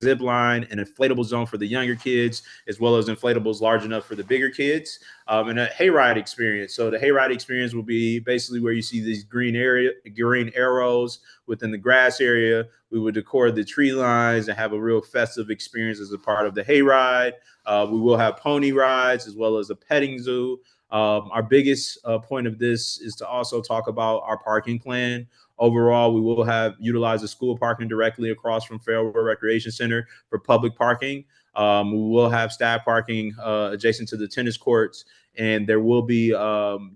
zip line, and inflatable zone for the younger kids, as well as inflatables large enough for the bigger kids, and a hayride experience. So the hayride experience will be basically where you see these green arrows within the grass area. We would decor the tree lines and have a real festive experience as a part of the hayride. We will have pony rides as well as a petting zoo. Our biggest point of this is to also talk about our parking plan. Overall, we will have utilized the school parking directly across from Farwell Recreation Center for public parking. We will have staff parking adjacent to the tennis courts, and there will be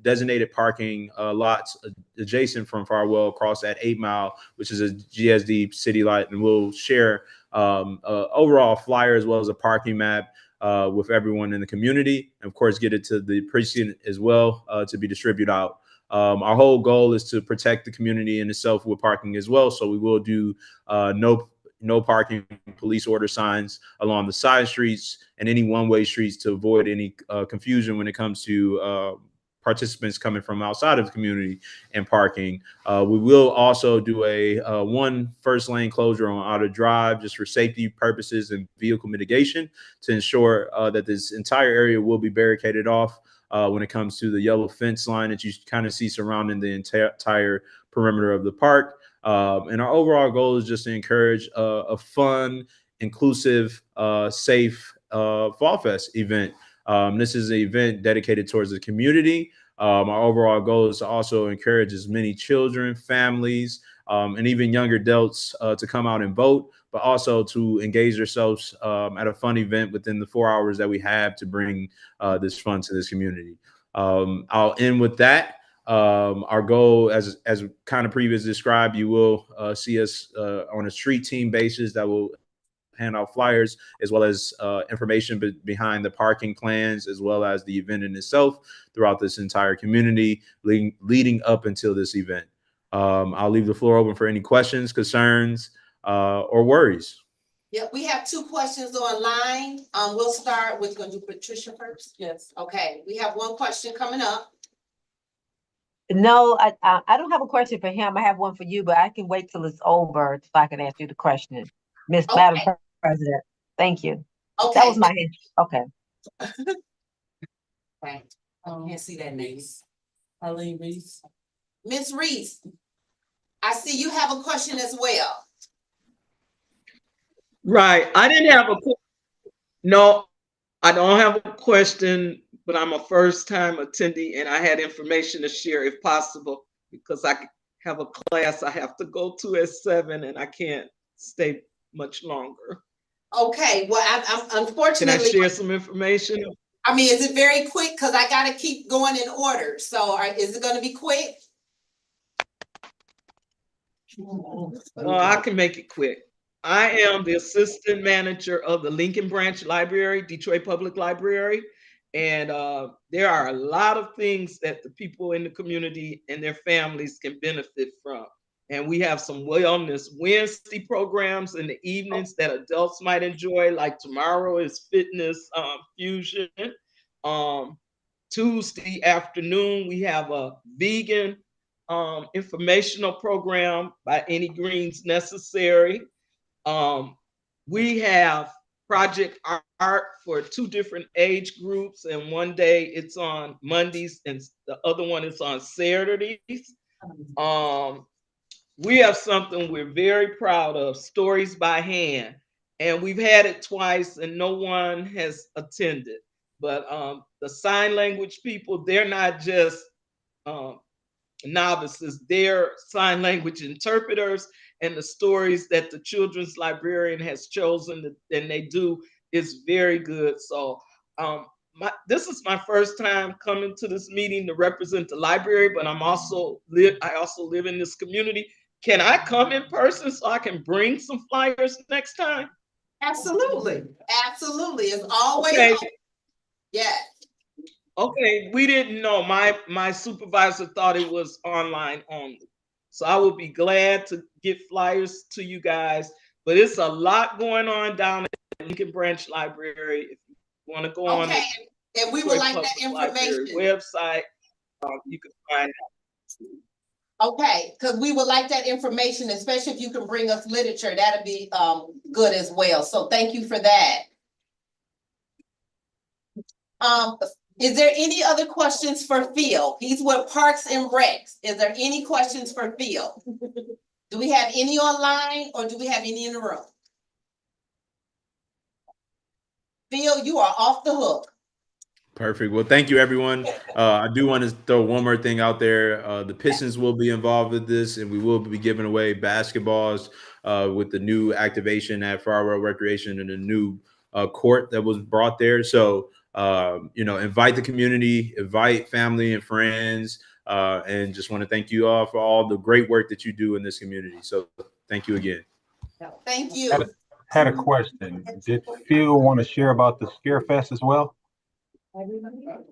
designated parking lots adjacent from Farwell across that 8 Mile, which is a GSD city lot, and we'll share overall flyer as well as a parking map with everyone in the community, and of course get it to the precinct as well to be distributed out. Our whole goal is to protect the community in itself with parking as well. So we will do no parking police order signs along the side streets and any one-way streets to avoid any confusion when it comes to participants coming from outside of the community and parking. We will also do a one first lane closure on Auto Drive just for safety purposes and vehicle mitigation to ensure that this entire area will be barricaded off when it comes to the yellow fence line that you kind of see surrounding the entire perimeter of the park. And our overall goal is just to encourage a fun, inclusive, safe Fall Fest event. This is an event dedicated towards the community. Our overall goal is to also encourage as many children, families, and even younger adults to come out and vote, but also to engage yourselves at a fun event within the 4 hours that we have to bring this fun to this community. I'll end with that. Our goal, as kind of previously described, you will see us on a street team basis that will hand out flyers as well as information behind the parking plans, as well as the event in itself throughout this entire community leading up until this event. I'll leave the floor open for any questions, concerns, or worries. Yeah, we have 2 questions online. We'll start with, gonna do Patricia first? Yes. Okay, we have 1 question coming up. No, I don't have a question for him. I have one for you, but I can wait till it's over so I can ask you the question. Madam Okay. President, thank you. Okay. That was my hand. Okay. Okay. I can't see that name. Arlene Reese. Ms. Reese, I see you have a question as well. Right. I didn't have no, I don't have a question, but I'm a first time attendee and I had information to share if possible, because I have a class I have to go to at 7 and I can't stay much longer. Okay, well, I'm Can I unfortunately. share some information? I mean, is it very quick? Cause I gotta keep going in order. So is it gonna be quick? I can make it quick. I am the assistant manager of the Lincoln Branch Library, Detroit Public Library. And there are a lot of things that the people in the community and their families can benefit from. And we have some wellness Wednesday programs in the evenings that adults might enjoy, like tomorrow is Fitness Fusion. Tuesday afternoon, we have a vegan informational program by Any Greens Necessary. We have Project Art for 2 different age groups, and one day it's on Mondays and the other one is on Saturdays. We have something we're very proud of, Stories by Hand, and we've had it twice and no one has attended. But the sign language people, they're not just novices, they're sign language interpreters, and the stories that the children's librarian has chosen and they do is very good. So this is my first time coming to this meeting to represent the library, but I also live in this community. Can I come in person so I can bring some flyers next time? Absolutely. Absolutely. It's always. Okay. Yeah. Okay, we didn't know. My supervisor thought it was online only. So I would be glad to get flyers to you guys. But it's a lot going on down at Lincoln Branch Library. If you want to go on Okay, and we would like that information. Website, you can find out. Okay, because we would like that information, especially if you can bring us literature, that'd be good as well. So thank you for that. Is there any other questions for Phil? He's with Parks and Recs. Is there any questions for Phil? Do we have any online or do we have any in the room? Phil, you are off the hook. Perfect. Well, thank you, everyone. I do want to throw one more thing out there. The Pistons will be involved with this, and we will be giving away basketballs with the new activation at Farwell Recreation and the new court that was brought there. So, invite the community, invite family and friends, and just want to thank you all for all the great work that you do in this community. So thank you again. Thank you. Had a question. Did Phil want to share about the Scare Fest as well?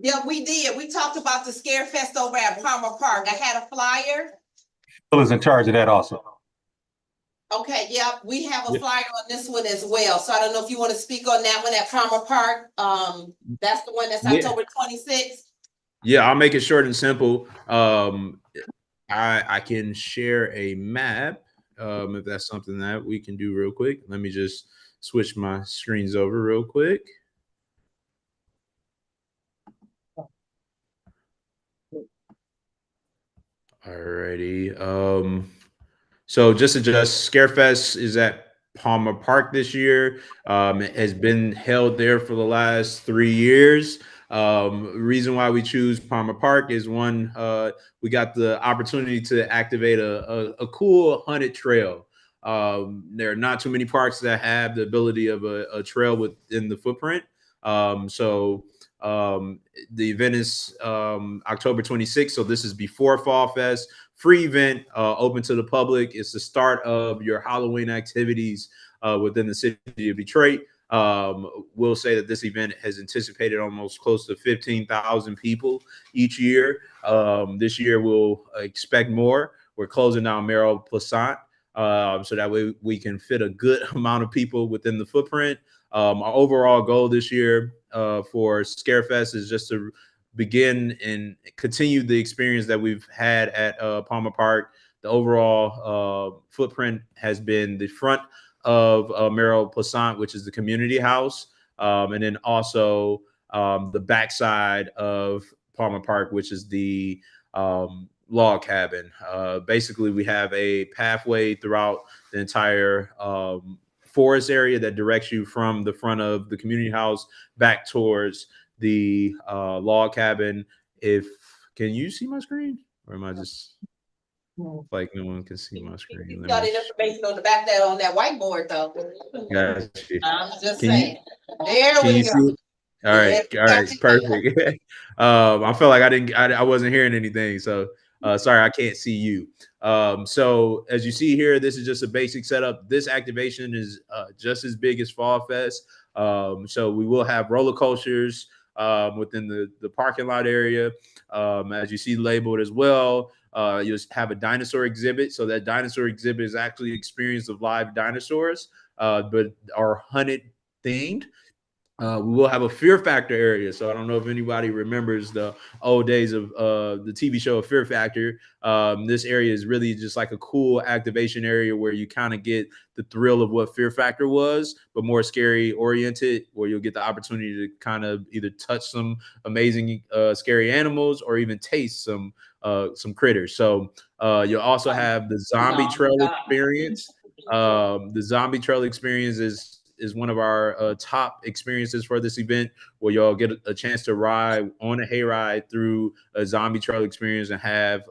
Yeah, we did. We talked about the Scare Fest over at Palmer Park. I had a flyer. Phil is in charge of that also. Okay, yeah, we have a flyer on this one as well. So I don't know if you want to speak on that one at Palmer Park. That's the one that's October 26th. Yeah, I'll make it short and simple. I can share a map if that's something that we can do real quick. Let me just switch my screens over real quick. Alrighty. So just Scarefest is at Palmer Park this year. It has been held there for the last 3 years. Reason why we choose Palmer Park is one, we got the opportunity to activate a cool haunted trail. There are not too many parks that have the ability of a trail within the footprint. So The event is October 26th, so this is before Fall Fest. Free event, open to the public. It's the start of your Halloween activities within the city of Detroit. We'll say that this event has anticipated almost close to 15,000 people each year. This year we'll expect more. We're closing down Merrill Plaisant, so that way we can fit a good amount of people within the footprint. Our overall goal this year for Scarefest is just to begin and continue the experience that we've had at Palmer Park. The overall footprint has been the front of Merrill Plaisant, which is the community house, and then also the backside of Palmer Park, which is the log cabin. Basically, we have a pathway throughout the entire forest area that directs you from the front of the community house back towards the log cabin. Can you see my screen, or am I just like no one can see my screen? You got any information on the back there on that whiteboard though? Gotcha. I'm just Can saying. There we go. All right, perfect. I felt like I wasn't hearing anything, so sorry, I can't see you. So as you see here, this is just a basic setup. This activation is just as big as Fall Fest. So we will have roller coasters within the parking lot area, as you see labeled as well. You'll have a dinosaur exhibit. So that dinosaur exhibit is actually experience of live dinosaurs, but are hunted themed. We will have a Fear Factor area. So I don't know if anybody remembers the old days of the TV show Fear Factor. This area is really just like a cool activation area where you kind of get the thrill of what Fear Factor was, but more scary oriented, where you'll get the opportunity to kind of either touch some amazing scary animals or even taste some critters. So you'll also have the zombie trail experience. The zombie trail experience is one of our top experiences for this event, where y'all get a chance to ride on a hayride through a zombie trail experience and have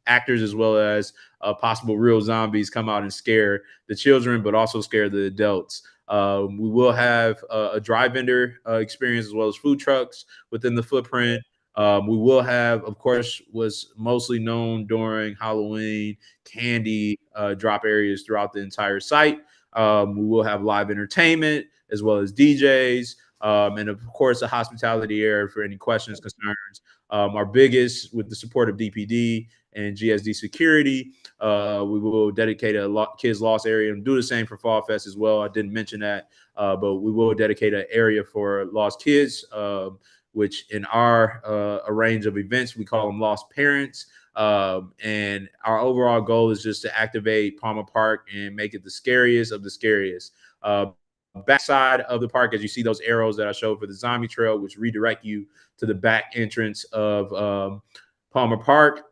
actors as well as possible real zombies come out and scare the children, but also scare the adults. We will have a dry vendor experience as well as food trucks within the footprint. We will have, of course, was mostly known during Halloween, candy drop areas throughout the entire site. We will have live entertainment as well as DJs, and of course a hospitality area for any questions, concerns. Our biggest, with the support of DPD and GSD Security, we will dedicate a kids lost area and do the same for Fall Fest as well. I didn't mention that, but we will dedicate an area for lost kids, which in our a range of events we call them lost parents. And our overall goal is just to activate Palmer Park and make it the scariest of the scariest. Backside of the park, as you see those arrows that I showed for the zombie trail, which redirect you to the back entrance of Palmer Park.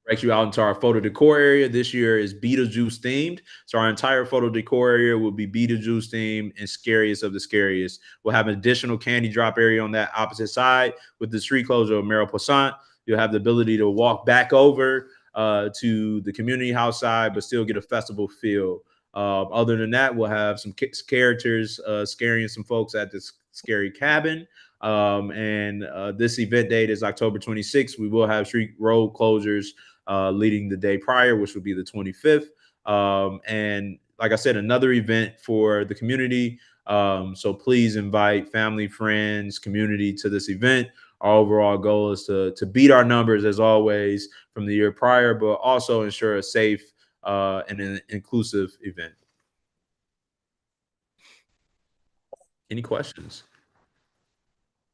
Directs you out into our photo decor area. This year is Beetlejuice themed. So our entire photo decor area will be Beetlejuice themed and scariest of the scariest. We'll have an additional candy drop area on that opposite side with the street closure of Merrill Plaisant. You'll have the ability to walk back over to the community house side, but still get a festival feel. Other than that, we'll have some characters scaring some folks at this scary cabin. And this event date is October 26th. We will have street road closures leading the day prior, which will be the 25th. And like I said, another event for the community. So please invite family, friends, community to this event. Our overall goal is to beat our numbers as always from the year prior, but also ensure a safe and an inclusive event. Any questions?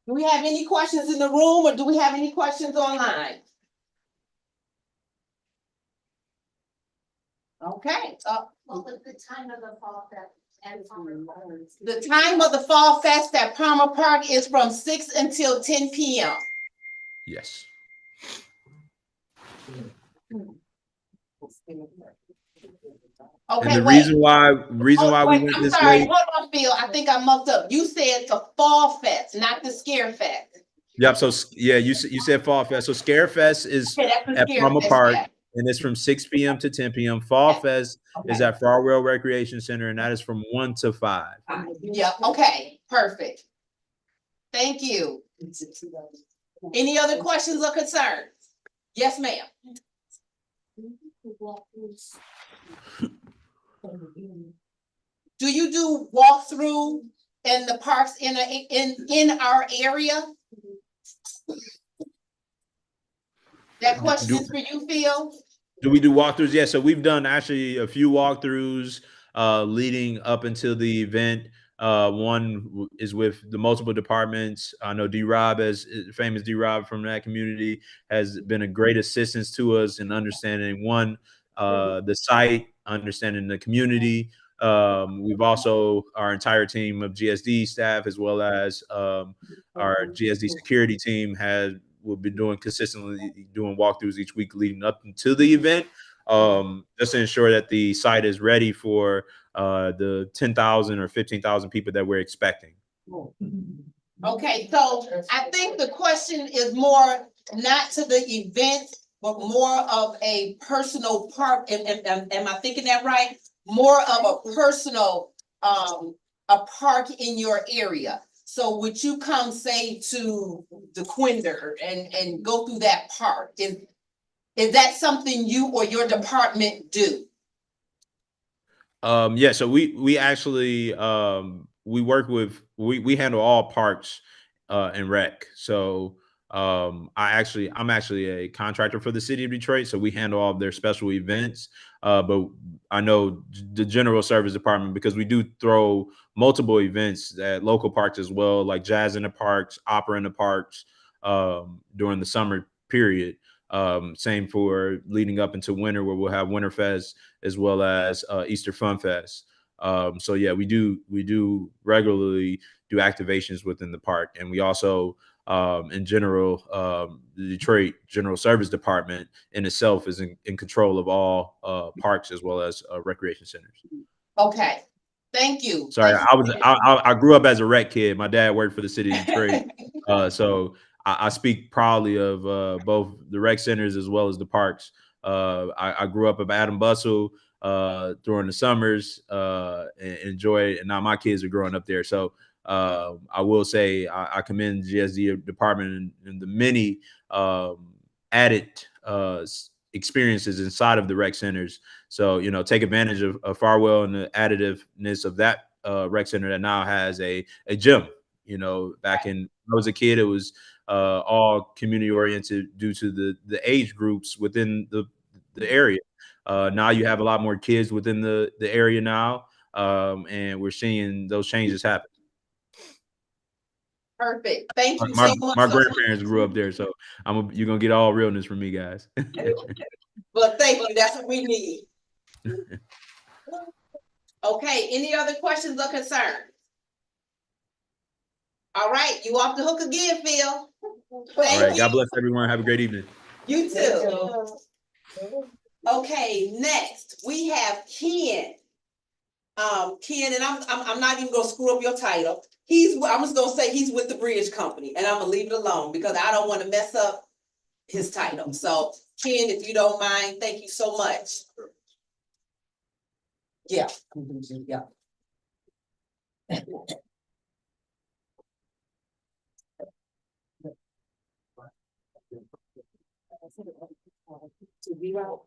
Do we have any questions in the room, or do we have any questions online? Okay. What was the time of the Fall Fest? The time of the Fall Fest at Palmer Park is from 6 until 10 p.m. Yes. Okay, and the wait. reason why we went I'm this sorry, late. hold on, Phil. I think I mucked up. You said the Fall Fest, not the Scare Fest. Yep. So yeah, you said Fall Fest. So Scare Fest is Okay, that's the at Scare Palmer Fest, Park, yeah. and it's from 6 p.m. to 10 p.m. Fall Fest is at Farwell Recreation Center, and that is from 1 to 5. Yep. Okay. Perfect. Thank you. Any other questions or concerns? Yes, ma'am. Do you do walkthrough in the parks in our area? That question is for you, Phil. Do we do walkthroughs? Yeah, so we've done actually a few walkthroughs leading up until the event. One is with the multiple departments. I know D-Rob, as famous D-Rob from that community, has been a great assistance to us in understanding the site, understanding the community. We've also, our entire team of GSD staff, as well as our GSD security team, will be consistently doing walkthroughs each week leading up to the event, just to ensure that the site is ready for the 10,000 or 15,000 people that we're expecting. Okay, so I think the question is more not to the event, but more of a personal part. Am I thinking that right? More of a personal, a park in your area. So would you come, say, to DeQuinder and go through that park? Is that something you or your department do? Yeah, so we actually we handle all parks and rec. So I'm actually a contractor for the city of Detroit, so we handle all of their special events. But I know the general service department, because we do throw multiple events at local parks as well, like jazz in the parks, opera in the parks, during the summer period. Same for leading up into winter, where we'll have Winterfest as well as Easter Fun Fest. So yeah, we do regularly do activations within the park, and we also, in general, the Detroit General Service Department in itself is in control of all parks as well as recreation centers. Okay, thank you. Sorry, Thank you. I grew up as a rec kid. My dad worked for the city of Detroit, so I speak proudly of both the rec centers as well as the parks. I grew up at Adam Bustle during the summers, and enjoyed it. And now my kids are growing up there. So I will say I commend the GSD department and the many added experiences inside of the rec centers. So, take advantage of Farwell and the additiveness of that rec center that now has a gym. Back in when I was a kid, it was all community oriented due to the age groups within the area. Now you have a lot more kids within the area now, and we're seeing those changes happen. Perfect. Thank you My so much. grandparents grew up there, so you're gonna get all realness from me, guys. Well, thank you. That's what we need. Okay, any other questions or concerns? All right, you off the hook again, Phil. All right, God bless everyone. Have a great evening. You too. Okay, next we have Ken. Ken, and I'm not even gonna screw up your title. I'm just gonna say he's with the Bridge Company, and I'm gonna leave it alone because I don't want to mess up his title. So, Ken, if you don't mind, thank you so much. Yeah. Yeah. To B-Rock?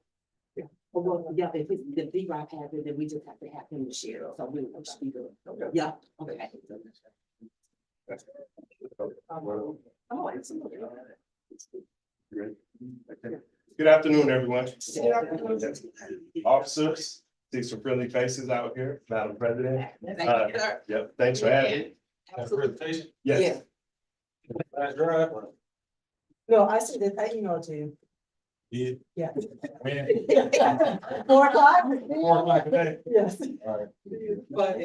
Well, yeah, if the B-Rock has it, then we just have to have him to share, so we should be good. Yeah, okay. Oh, absolutely. Good afternoon, everyone. Officers, see some friendly faces out here, Madam President. Yep, thanks for having me. Absolutely. Yes. No, I said that, I emailed to you. Yeah. Yeah. 4 o'clock? 4 o'clock today? Yes. All right. But.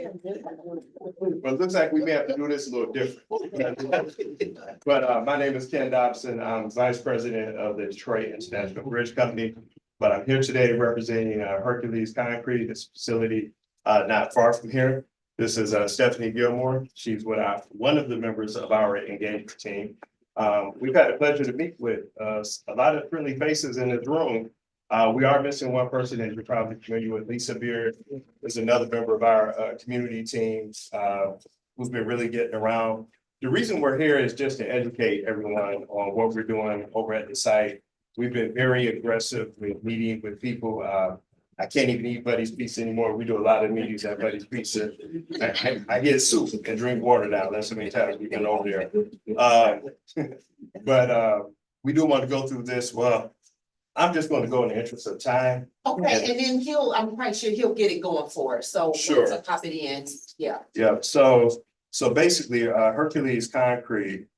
Well, it looks like we may have to do this a little different. But my name is Ken Dobson. I'm Vice President of the Detroit International Bridge Company. But I'm here today representing Hercules Concrete, this facility not far from here. This is Stephanie Gilmore. She's one of the members of our engagement team. We've had the pleasure to meet with a lot of friendly faces in this room. We are missing one person, as you're probably familiar with. Lisa Beard is another member of our community team who's been really getting around The reason we're here is just to educate everyone on what we're doing over at the site. We've been very aggressive with meeting with people. I can't even eat Buddy's Pizza anymore. We do a lot of meetings at Buddy's Pizza. I get soup and drink water now. That's how many times we've been over there. But we do want to go through this. Well, I'm just going to go in the interest of time. Okay, and then I'm quite sure he'll get it going for us, so. Sure. To pop it in, yeah. Yeah, so basically, Hercules Concrete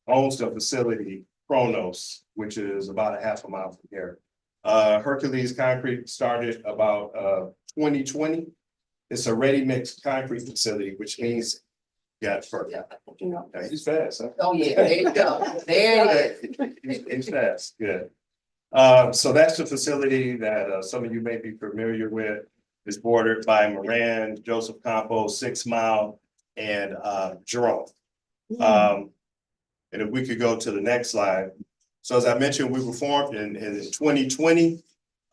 owns the facility Kronos, which is about a half a mile from here. Hercules Concrete started about 2020. It's a ready-mix concrete facility, which means, yeah, he's fast, huh? Oh, yeah, there you go. There it is. He's fast, good. So that's the facility that some of you may be familiar with. It's bordered by Moran, Joseph Campo, 6 Mile, and Jerome. And if we could go to the next slide. So as I mentioned, we were formed in 2020.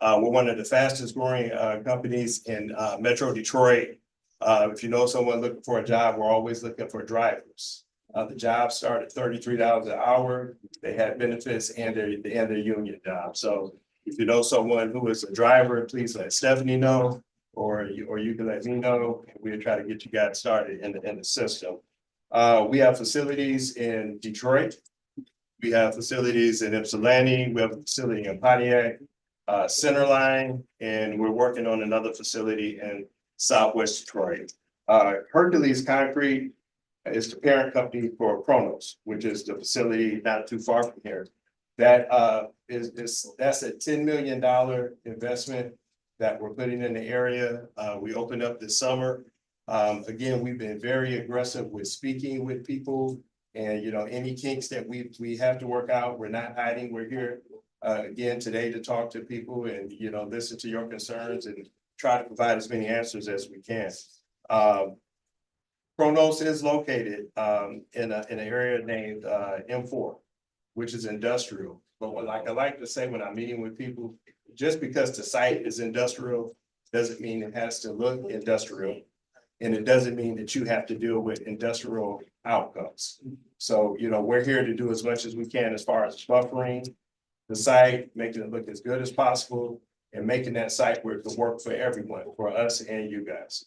We're one of the fastest growing companies in Metro Detroit. If you know someone looking for a job, we're always looking for drivers. The job started $33 an hour. They had benefits and their union job. So if you know someone who is a driver, please let Stephanie know, or you can let me know. We'll try to get you guys started in the system. We have facilities in Detroit. We have facilities in Ypsilanti. We have a facility in Pontiac, Centerline, and we're working on another facility in Southwest Detroit. Hercules Concrete is the parent company for Kronos, which is the facility not too far from here. That's a $10 million investment that we're putting in the area. We opened up this summer. Again, we've been very aggressive with speaking with people, and any kinks that we have to work out, we're not hiding. We're here again today to talk to people and listen to your concerns and try to provide as many answers as we can. Kronos is located in an area named M4, which is industrial. But I like to say when I'm meeting with people, just because the site is industrial doesn't mean it has to look industrial. And it doesn't mean that you have to deal with industrial outcomes. So, we're here to do as much as we can as far as buffering the site, making it look as good as possible, and making that site where it can work for everyone, for us and you guys.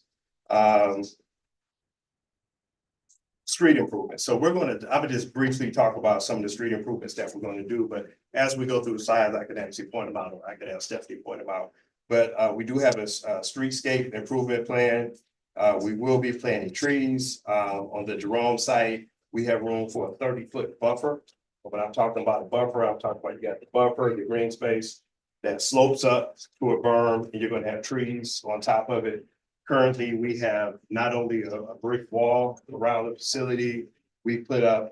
Street improvements. So I'm gonna just briefly talk about some of the street improvements that we're going to do, but as we go through the slides, I can actually point them out, or I can have Stephanie point them out. But we do have a streetscape improvement plan. We will be planting trees on the Jerome site. We have room for a 30-foot buffer. But when I'm talking about a buffer, I'm talking about you got the buffer, the green space that slopes up to a berm, and you're going to have trees on top of it. Currently, we have not only a brick wall around the facility, we put up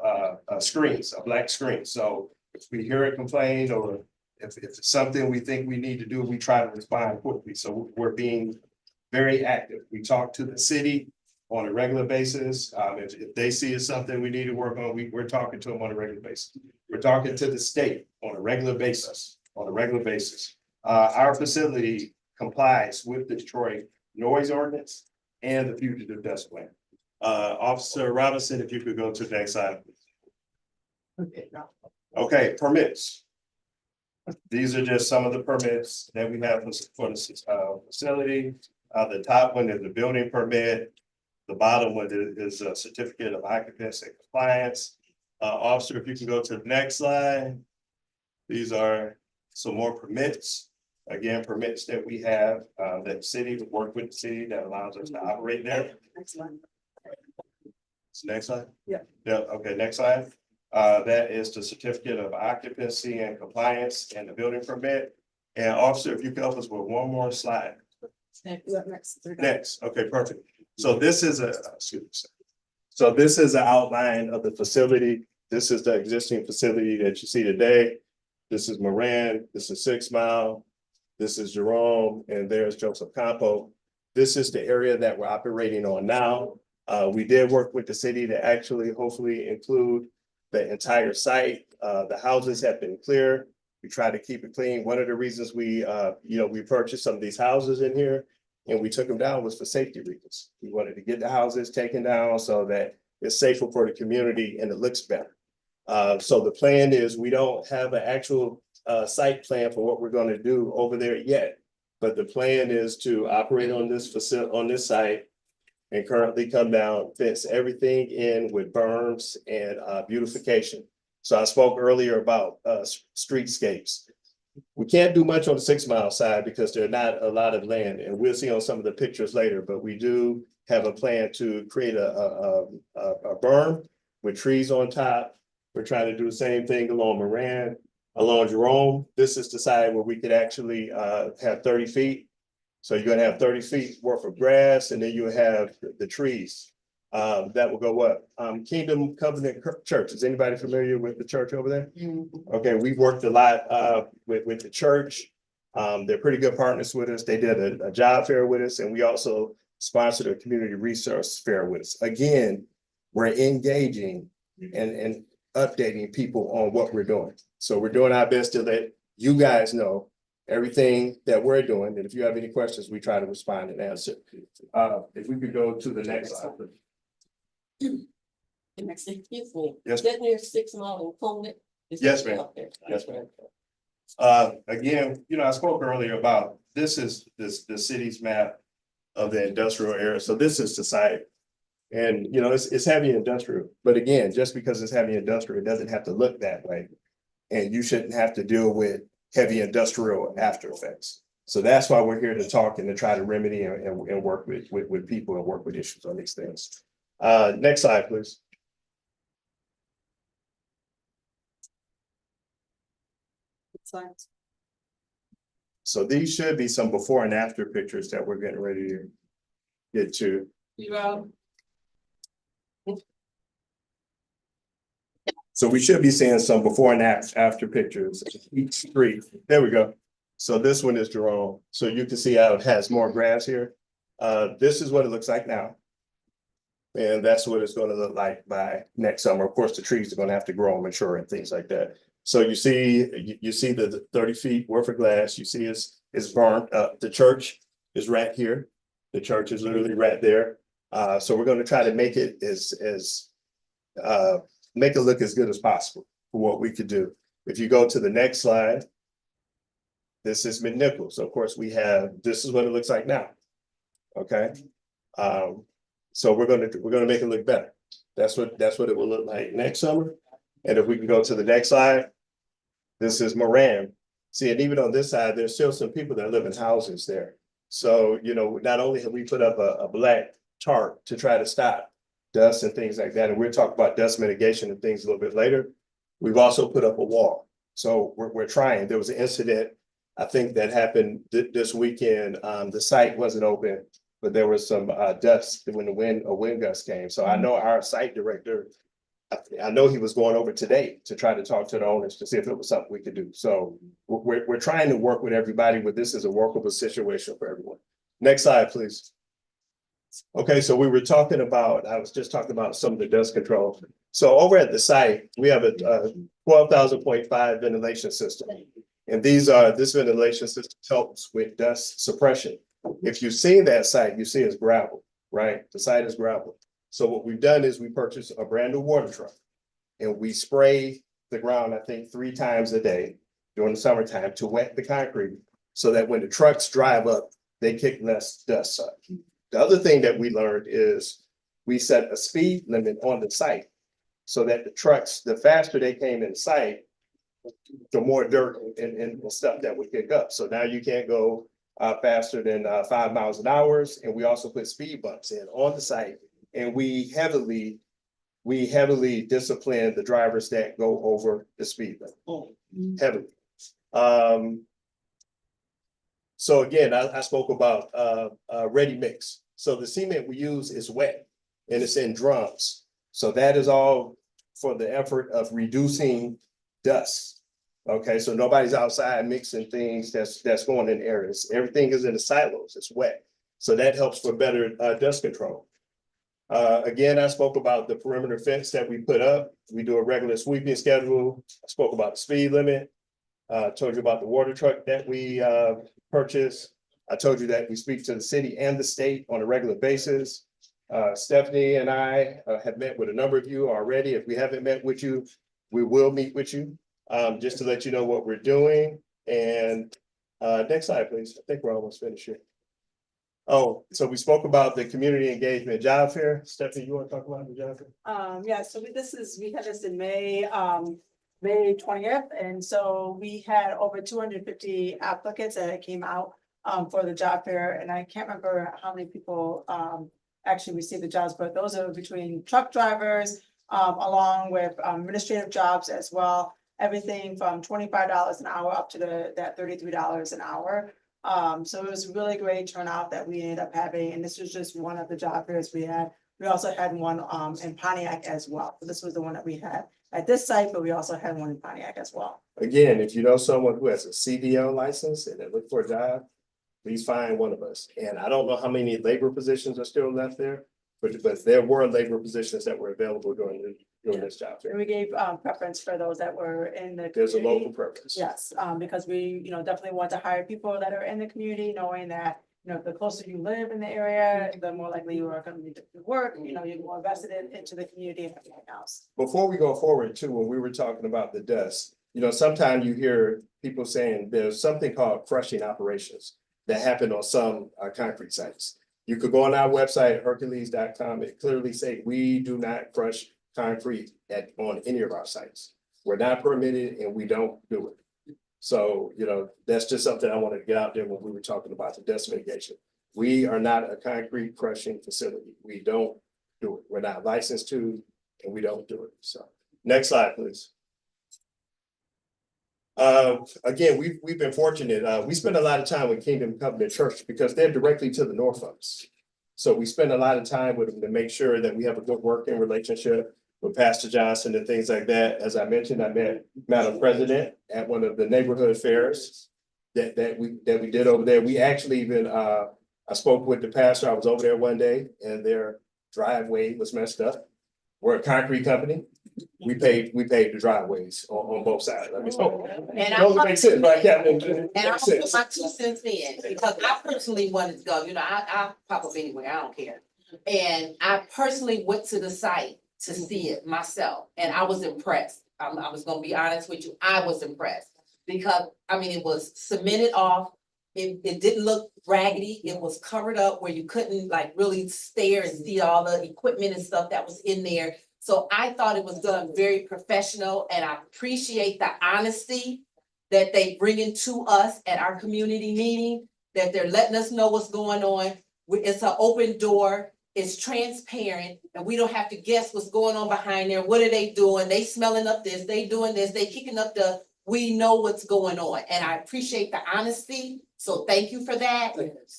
screens, a black screen. So if we hear a complaint, or if it's something we think we need to do, we try to respond quickly. So we're being very active. We talk to the city on a regular basis. If they see it's something we need to work on, we're talking to them on a regular basis. We're talking to the state on a regular basis. Our facility complies with the Detroit noise ordinance and the fugitive dust plan. Officer Robinson, if you could go to the next slide. Okay, permits. These are just some of the permits that we have for the facility. The top one is the building permit. The bottom one is a certificate of occupancy and compliance. Officer, if you can go to the next slide. These are some more permits. Again, permits that we have, that the city would work with the city that allows us to operate there. Next slide. Yeah, okay, next slide. That is the certificate of occupancy and compliance and the building permit. And officer, if you could help us with one more slide. Next, okay, perfect. So this is an outline of the facility. This is the existing facility that you see today. This is Moran, this is 6 Mile. This is Jerome, and there's Joseph Campo. This is the area that we're operating on now. We did work with the city to actually hopefully include the entire site. The houses have been clear. We try to keep it clean. One of the reasons we purchased some of these houses in here and we took them down was for safety reasons. We wanted to get the houses taken down so that it's safer for the community, and it looks better. So the plan is, we don't have an actual site plan for what we're gonna do over there yet. But the plan is to operate on this facility, on this site, and currently come down, fence everything in with berms and beautification. So I spoke earlier about streetscapes. We can't do much on the 6 Mile side because there's not a lot of land, and we'll see on some of the pictures later, but we do have a plan to create a berm with trees on top. We're trying to do the same thing along Moran, along Jerome. This is the side where we could actually have 30 feet. So you're gonna have 30 feet worth of grass, and then you have the trees that will go up. Kingdom Covenant Church, is anybody familiar with the church over there? Okay, we've worked a lot with the church. They're pretty good partners with us. They did a job fair with us, and we also sponsored a community resource fair with us. Again, we're engaging and updating people on what we're doing. So we're doing our best to let you guys know everything that we're doing. And if you have any questions, we try to respond and answer. If we could go to the next slide. Excuse me. Yes. Isn't there 6 Mile included? Yes, ma'am. Yes, ma'am. Again, I spoke earlier about this is the city's map of the industrial area. So this is the site. And it's heavy industrial, but again, just because it's heavy industrial, it doesn't have to look that way. And you shouldn't have to deal with heavy industrial after effects. So that's why we're here to talk and to try to remedy and work with people and work with issues on these things. Next slide, please. So these should be some before and after pictures that we're getting ready to get to. So we should be seeing some before and after pictures. Each street, there we go. So this one is Jerome. So you can see how it has more grass here. This is what it looks like now. And that's what it's gonna look like by next summer. Of course, the trees are gonna have to grow and mature and things like that. So you see the 30 feet worth of glass. You see it's burnt. The church is right here. The church is literally right there. So we're gonna try to make it make it look as good as possible for what we could do. If you go to the next slide, this is McNichols. So of course this is what it looks like now. Okay. So we're gonna make it look better. That's what it will look like next summer. And if we can go to the next slide, this is Moran. See, and even on this side, there's still some people that live in houses there. So, not only have we put up a black tarp to try to stop dust and things like that, and we'll talk about dust mitigation and things a little bit later, we've also put up a wall. So we're trying. There was an incident, I think, that happened this weekend. The site wasn't open, but there was some dust when a wind gust came. So I know our site director, I know he was going over today to try to talk to the owners to see if it was something we could do. So we're trying to work with everybody, but this is a workable situation for everyone. Next slide, please. Okay, so I was just talking about some of the dust control. So over at the site, we have a 12,000.5 ventilation system. And this ventilation system helps with dust suppression. If you've seen that site, you see it's gravel, right? The site is gravel. So what we've done is we purchased a brand new water truck and we spray the ground, I think 3 times a day during the summertime to wet the concrete so that when the trucks drive up, they kick less dust up. The other thing that we learned is we set a speed limit on the site so that the trucks, the faster they came in sight, the more dirt and stuff that would kick up. So now you can't go faster than 5 miles an hour. And we also put speed bumps in on the site. And we heavily discipline the drivers that go over the speed limit, heavily. So again, I spoke about ready mix. So the cement we use is wet and it's in drums. So that is all for the effort of reducing dust. Okay, so nobody's outside mixing things that's going in areas. Everything is in the silos, it's wet. So that helps for better dust control. Again, I spoke about the perimeter fence that we put up. We do a regular sweeping schedule. I spoke about the speed limit. Told you about the water truck that we purchased. I told you that we speak to the city and the state on a regular basis. Stephanie and I have met with a number of you already. If we haven't met with you, we will meet with you, just to let you know what we're doing. And next slide, please. I think we're almost finished here. Oh, so we spoke about the community engagement job fair. Stephanie, you want to talk about the job fair? Yeah, so we had this in May, May 20th, and so we had over 250 applicants that came out for the job fair, and I can't remember how many people actually received the jobs, but those are between truck drivers, along with administrative jobs as well, everything from $25 an hour up to that $33 an hour. So it was really great turnout that we ended up having, and this was just one of the job fairs we had. We also had one in Pontiac as well. So this was the one that we had at this site, but we also had one in Pontiac as well. Again, if you know someone who has a CDL license and they look for a job, please find one of us. And I don't know how many labor positions are still left there, but there were labor positions that were available during this job fair. And we gave preference for those that were in the There's a community. local preference. Yes, because we, definitely want to hire people that are in the community, knowing that, the closer you live in the area, the more likely you are going to be to work, you're more invested into the community and everything else. Before we go forward too, when we were talking about the dust, sometimes you hear people saying there's something called crushing operations that happen on some concrete sites. You could go on our website, Hercules.com, it clearly say we do not crush concrete on any of our sites. We're not permitted and we don't do it. So, that's just something I wanted to get out there when we were talking about the dust mitigation. We are not a concrete crushing facility. We don't do it. We're not licensed to, and we don't do it. So next slide, please. Again, we've been fortunate. We spend a lot of time with Kingdom Covenant Church because they're directly to the north of us. So we spend a lot of time with them to make sure that we have a good working relationship with Pastor Johnson and things like that. As I mentioned, I met Madam President at one of the neighborhood fairs that we did over there. We actually even I spoke with the pastor. I was over there one day and their driveway was messed up. We're a concrete company. We paid the driveways on both sides. I mean, And those make sense, right, Captain? And I'll put my 2 cents in, because I personally wanted to go, I pop up anywhere, I don't care. And I personally went to the site to see it myself, and I was impressed. I was gonna be honest with you, I was impressed. Because, it was cemented off, it didn't look raggedy, it was covered up where you couldn't really stare and see all the equipment and stuff that was in there. So I thought it was done very professional, and I appreciate the honesty that they bring into us at our community meeting, that they're letting us know what's going on. It's an open door, it's transparent, and we don't have to guess what's going on behind there. What are they doing? They smelling up this, they doing this, they kicking up we know what's going on. And I appreciate the honesty. So thank you for that.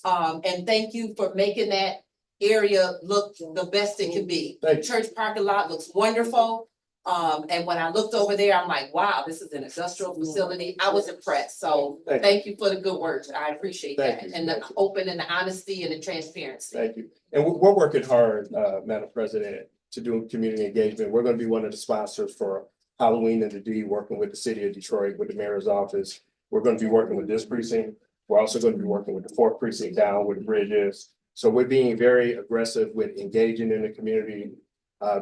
And thank you for making that area look the best it can be. The church parking lot looks wonderful. And when I looked over there, I'm like, wow, this is an industrial facility. I was impressed. So thank you for the good words. I appreciate that. And the open and the honesty and the transparency. Thank you. And we're working hard, Madam President, to do community engagement. We're going to be one of the sponsors for Halloween in the D, working with the city of Detroit, with the mayor's office. We're going to be working with this precinct. We're also going to be working with the 4th precinct down with the bridges. So we're being very aggressive with engaging in the community,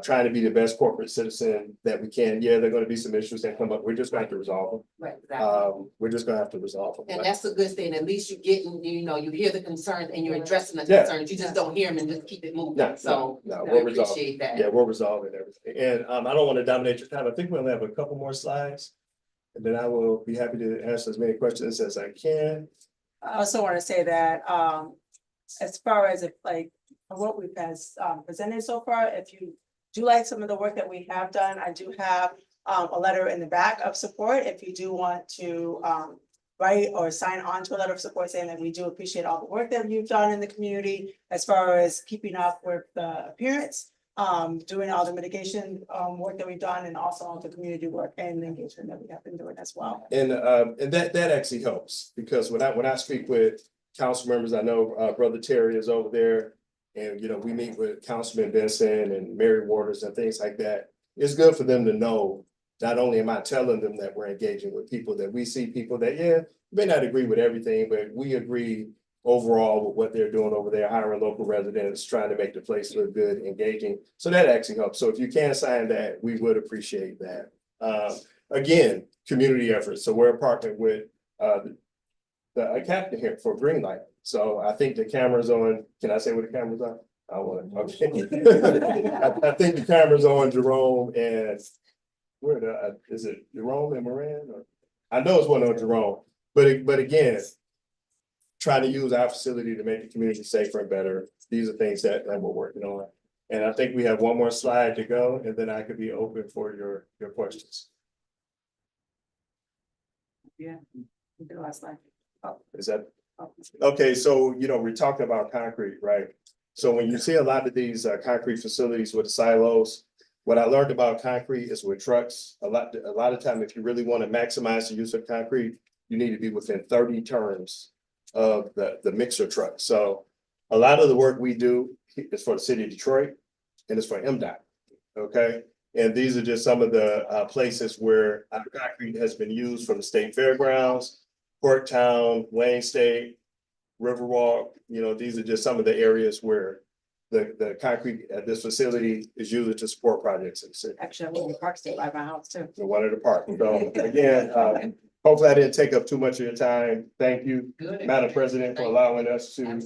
trying to be the best corporate citizen that we can. Yeah, there are going to be some issues that come up. We're just going to have to resolve them. Right, exactly. We're just going to have to resolve them. And that's a good thing. At least you're getting, you hear the concerns and you're addressing the concerns. You just don't hear them and just keep it moving. No, I we'll resolve. appreciate that. Yeah, we're resolving everything. And I don't want to dominate your time. I think we only have a couple more slides. And then I will be happy to answer as many questions as I can. I also want to say that as far as what we've presented so far, if you do like some of the work that we have done, I do have a letter in the back of support. If you do want to write or sign on to a letter of support saying that we do appreciate all the work that you've done in the community as far as keeping up with the appearance, doing all the mitigation work that we've done, and also all the community work and engagement that we have been doing as well. And that actually helps, because when I speak with council members, I know Brother Terry is over there, and we meet with Councilman Benson and Mary Waters and things like that. It's good for them to know, not only am I telling them that we're engaging with people, that we see people that, yeah, may not agree with everything, but we agree overall with what they're doing over there, hiring local residents, trying to make the place look good, engaging. So that actually helps. So if you can sign that, we would appreciate that. Again, community efforts. So we're partnered with the captain here for Greenlight. So I think the camera's on. Can I say what the camera's on? I want to. Okay. I think the camera's on Jerome and where the is it Jerome and Moran? Or, I know it's one on Jerome, but again, trying to use our facility to make the community safer and better. These are things that we're working on. And I think we have one more slide to go, and then I could be open for your questions. Yeah. The last slide. Oh. Is that okay? So we're talking about concrete, right? So when you see a lot of these concrete facilities with the silos, what I learned about concrete is with trucks, a lot of time, if you really want to maximize the use of concrete, you need to be within 30 turns of the mixer truck. So a lot of the work we do is for the city of Detroit and it's for MDOT, okay? And these are just some of the places where our concrete has been used from the state fairgrounds, Porktown, Wayne State, Riverwalk. These are just some of the areas where the concrete at this facility is used to support projects in the city. Actually, I live in Park State by my house too. One of the park. So again, hopefully I didn't take up too much of your time. Thank you, Madam President, for allowing us to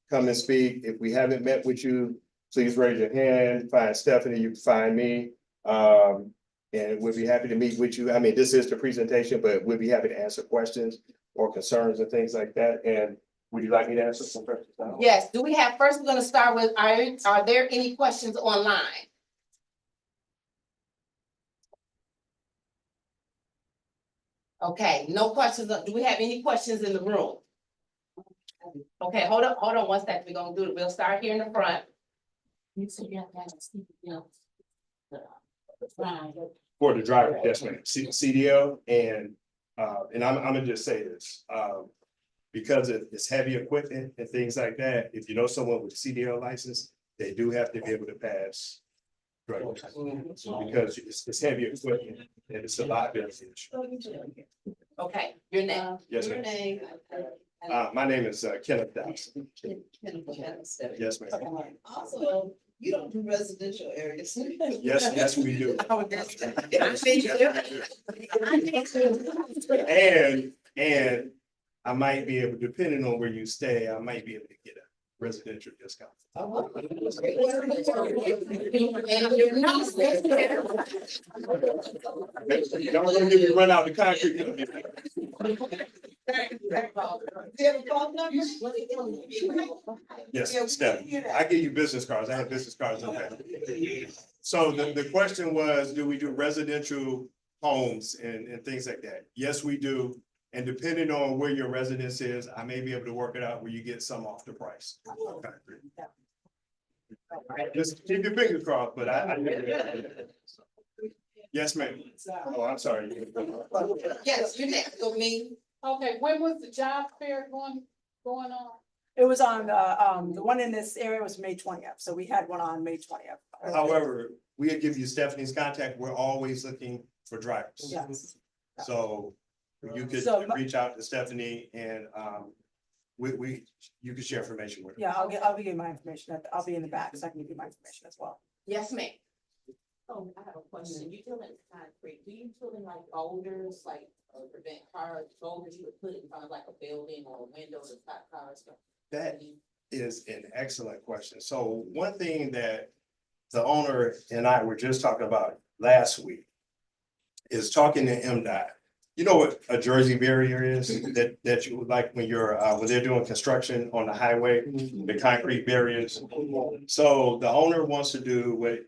come and speak. If we haven't met with you, please raise your hand. Find Stephanie, you can find me. And we'll be happy to meet with you. I mean, this is the presentation, but we'll be happy to answer questions or concerns and things like that. And would you like me to answer some questions now? Yes, do we have, first, we're gonna start with, are there any questions online? Okay, no questions. Do we have any questions in the room? Okay, hold on 1 second. We're gonna do it. We'll start here in the front. For the driver, yes, ma'am. CDL and I'm gonna just say this, because it's heavy equipment and things like that. If you know someone with a CDL license, they do have to be able to pass drug tests. Because it's heavy equipment and it's a liability issue. Okay, your name. Yes, Your ma'am. name. My name is Kenneth Dawson. Yes, ma'am. Also, you don't do residential areas. Yes, we do. And And I might be able, depending on where you stay, I might be able to get a residential discount. Y'all gonna give me run out the concrete. Yes, Stephanie. I give you business cards. I have business cards. Okay. So the question was, do we do residential homes and things like that? Yes, we do. And depending on where your residence is, I may be able to work it out where you get some off the price. Okay. Just keep your fingers crossed, but I yes, ma'am. Oh, I'm sorry. Yes, your name. So me. Okay, when was the job fair going on? It was on, the one in this area was May 20th, so we had one on May 20th. However, we'll give you Stephanie's contact. We're always looking for drivers. Yes. So you could reach out to Stephanie and you can share information with her. Yeah, I'll give you my information. I'll be in the back, so I can give you my information as well. Yes, ma'am. Oh, I have a question. You deal in concrete, do you deal in like boulders, like prevent car boulders you would put in front of like a building or a window to stop cars? That is an excellent question. So one thing that the owner and I were just talking about last week is talking to MDOT. You know what a Jersey barrier is that you would like when you're when they're doing construction on the highway, the concrete barriers. So the owner wants to do what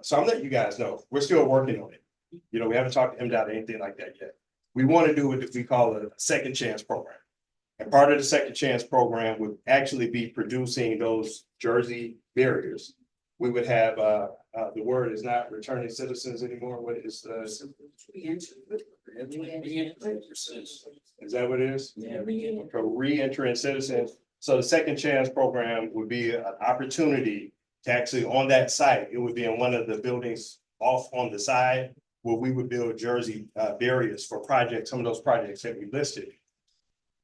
so I'm letting you guys know, we're still working on it. We haven't talked to MDOT or anything like that yet. We want to do what we call a second chance program. And part of the second chance program would actually be producing those Jersey barriers. We would have, the word is not returning citizens anymore. What is is that what it is? Yeah. Re-entering citizens. So the second chance program would be an opportunity to actually on that site, it would be in one of the buildings off on the side where we would build Jersey barriers for projects, some of those projects that we listed.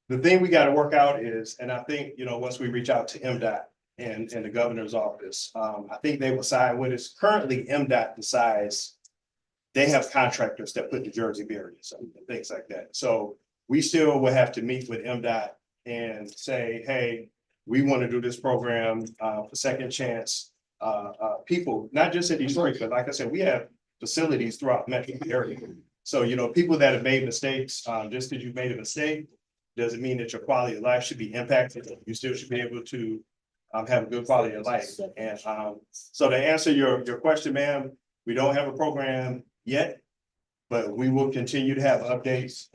The thing we gotta work out is, and I think, once we reach out to MDOT and the governor's office, I think they will side with us. Currently, MDOT decides they have contractors that put the Jersey barriers up and things like that. So we still will have to meet with MDOT and say, hey, we want to do this program for second chance people, not just in Detroit, but like I said, we have facilities throughout the metro area. So, people that have made mistakes, just because you made a mistake, doesn't mean that your quality of life should be impacted. You still should be able to have a good quality of life. And so to answer your question, ma'am, we don't have a program yet, but we will continue to have updates.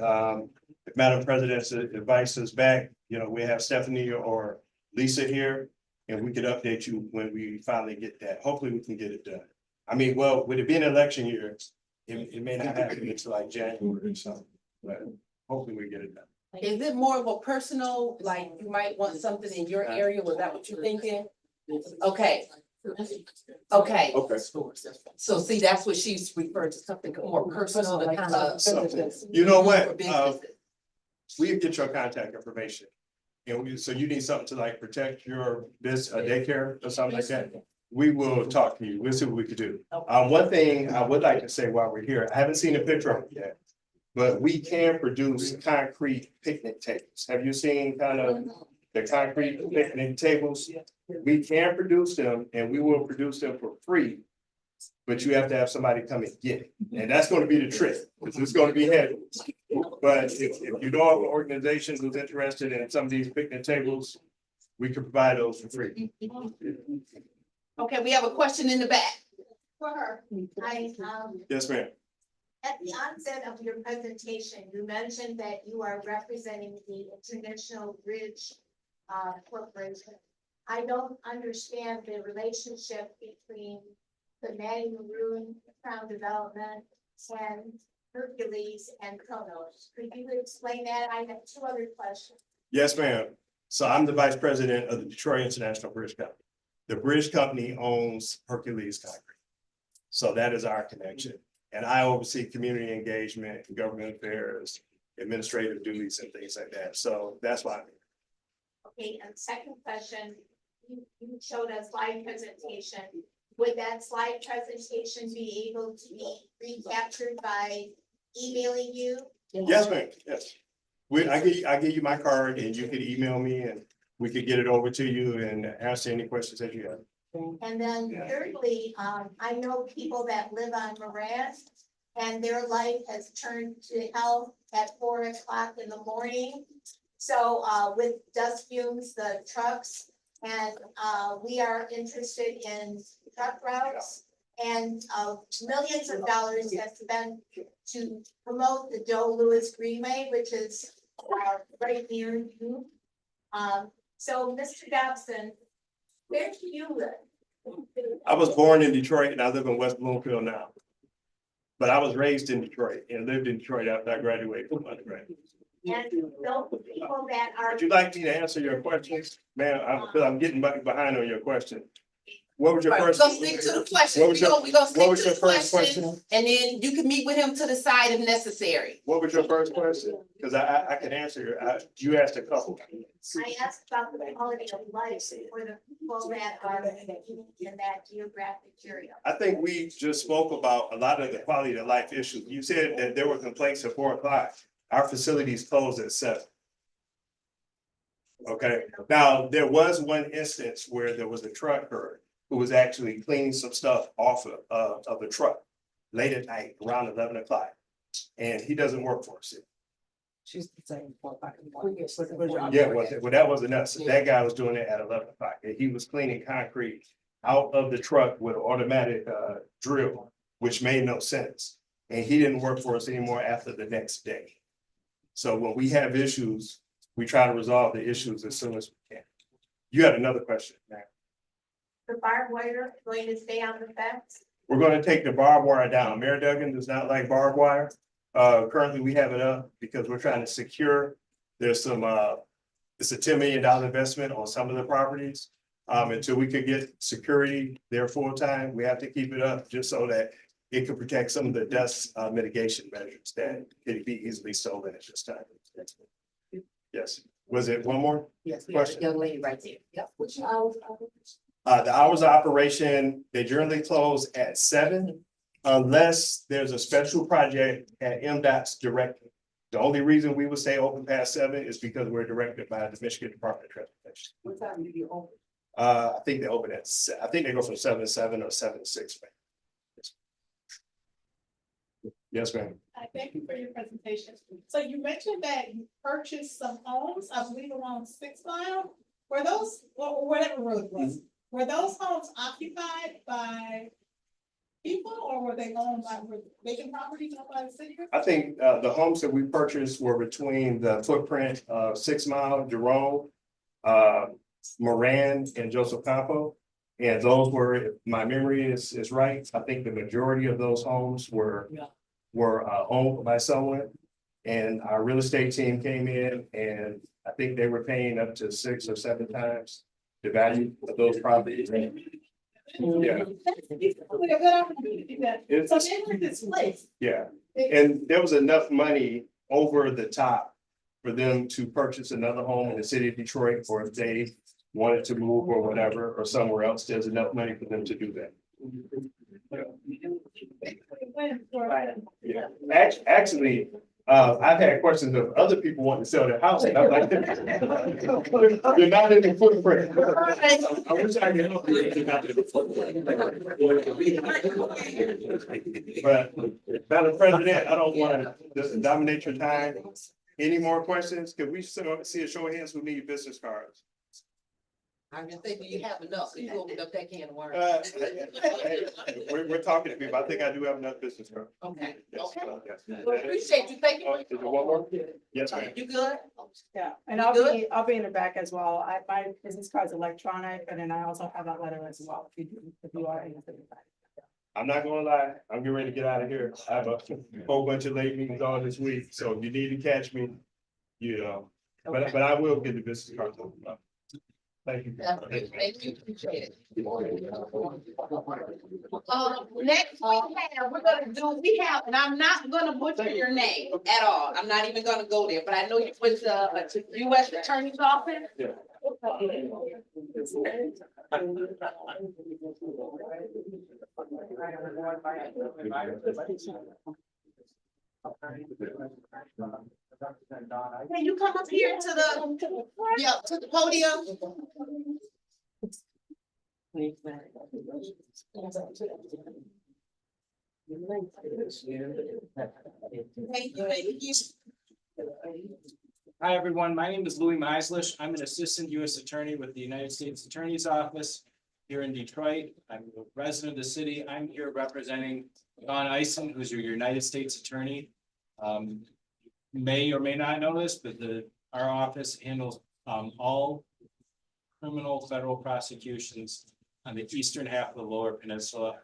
If Madam President invites us back, we have Stephanie or Lisa here, and we could update you when we finally get that. Hopefully we can get it done. I mean, well, with it being an election year, it may not happen until like January or something, but hopefully we get it done. Is it more of a personal, like you might want something in your area? Was that what you're thinking? Okay. Okay. Okay. So see, that's what she's referred to, something more personal to kind of. You know what? We get your contact information. So you need something to like protect your business, daycare or something like that. We will talk to you. We'll see what we could do. One thing I would like to say while we're here, I haven't seen a picture of it yet, but we can produce concrete picnic tables. Have you seen kind of the concrete picnic tables? We can produce them and we will produce them for free, but you have to have somebody come and get it. And that's going to be the trick, because it's going to be heavy. But if you know of an organization who's interested in some of these picnic tables, we can provide those for free. Okay, we have a question in the back. For her, Yes, ma'am. at the onset of your presentation, you mentioned that you are representing the International Bridge Corporation. I don't understand the relationship between the Manny Maroon Crown Development and Hercules and Kronos. Could you explain that? I have two other questions. Yes, ma'am. So I'm the vice president of the Detroit International Bridge Company. The bridge company owns Hercules Concrete. So that is our connection. And I oversee community engagement, government affairs, administrative duties and things like that. So that's why I'm here. Okay, and second question, you showed a slide presentation. Would that slide presentation be able to be recaptured by emailing you? Yes, ma'am. Yes. I give you my card and you can email me and we could get it over to you and answer any questions that you have. And then thirdly, I know people that live on Moran and their life has turned to hell at 4 o'clock in the morning. So with dust fumes, the trucks, and we are interested in truck routes and millions of dollars have spent to promote the Joe Louis Greenway, which is right near you. So Mr. Dobson, where do you live? I was born in Detroit and I live in West Bloomfield now. But I was raised in Detroit and lived in Detroit after I graduated from undergrad. And those people that are. Would you like me to answer your questions? Ma'am, I'm getting behind on your question. What was your first? We're gonna stick to the question. What was your First first question? And then you can meet with him to the side if necessary. What was your first question? Because I can answer, you asked a couple. I asked about the quality of life for the people that are in that geographic area. I think we just spoke about a lot of the quality of life issues. You said that there were complaints at 4 o'clock. Our facilities closed at 7. Okay, now there was one instance where there was a trucker who was actually cleaning some stuff off of the truck late at night around 11 o'clock. And he doesn't work for us. She's saying 4 o'clock in the morning. Yeah, well, that wasn't us. That guy was doing it at 11 o'clock. And he was cleaning concrete out of the truck with an automatic drill, which made no sense. And he didn't work for us anymore after the next day. So when we have issues, we try to resolve the issues as soon as we can. You had another question, ma'am. The barbed wire going to stay on the fence? We're going to take the barbed wire down. Mayor Duggan does not like barbed wire. Currently we have it up because we're trying to secure. There's some, it's a $10 million investment on some of the properties. Until we could get security there full time, we have to keep it up just so that it could protect some of the dust mitigation measures that could be easily stolen at this time. Yes. Was it one more? Yes, we have a Question. young lady right there. Yep. Which hours? The hours of operation, they generally close at 7 unless there's a special project at MDOT's directive. The only reason we would stay open past 7 is because we're directed by the Michigan Department of Transportation. What time do you open? I think they open at, I think they go from 7 to 7 or 7 to 6. Yes, ma'am. Thank you for your presentation. So you mentioned that you purchased some homes, I believe along 6 Mile. Were those, or whatever road it was, were those homes occupied by people or were they owned by, were vacant properties owned by the city? I think the homes that we purchased were between the footprint of 6 Mile, Jerome, Moran, and Joseph Campo. And those were, if my memory is right, I think the majority of those homes were owned by someone. And our real estate team came in and I think they were paying up to 6 or 7 times the value of those properties. Yeah. Good opportunity then. So they were displaced. Yeah, and there was enough money over the top for them to purchase another home in the city of Detroit, or if they wanted to move or whatever, or somewhere else, there's enough money for them to do that. Yeah, actually, I've had questions of other people wanting to sell their house, and I'm like, you're not in the footprint. I wish I could help you, but you're not in the footprint. But, Madam President, I don't want to just dominate your time. Any more questions? Could we see a show of hands who need business cards? I'm just thinking you have enough, so you opened up that can of worms. We're talking to people. I think I do have enough business cards. Okay, Yes, okay. yes. Well, appreciate you. Thank you. Is there one more? Yes, ma'am. You good? Yeah, and You I'll be in the back as well. My business card's electronic, and then I also have that letter as well, if you are interested in that. I'm not gonna lie, I'm getting ready to get out of here. I have a whole bunch of late meetings on this week, so if you need to catch me, you know, but I will get the business cards. Thank you. Thank you, appreciate it. Next we have, and I'm not gonna butcher your name at all. I'm not even gonna go there, but I know you went to US Attorney's Office. Yeah. Can you come up here to the podium? Thank you. Hi, everyone. My name is Louis Meislish. I'm an assistant U.S. attorney with the United States Attorney's Office here in Detroit. I'm a resident of the city. I'm here representing Don Eisen, who's your United States attorney. May or may not know this, but our office handles all criminal federal prosecutions on the eastern half of the Lower Peninsula.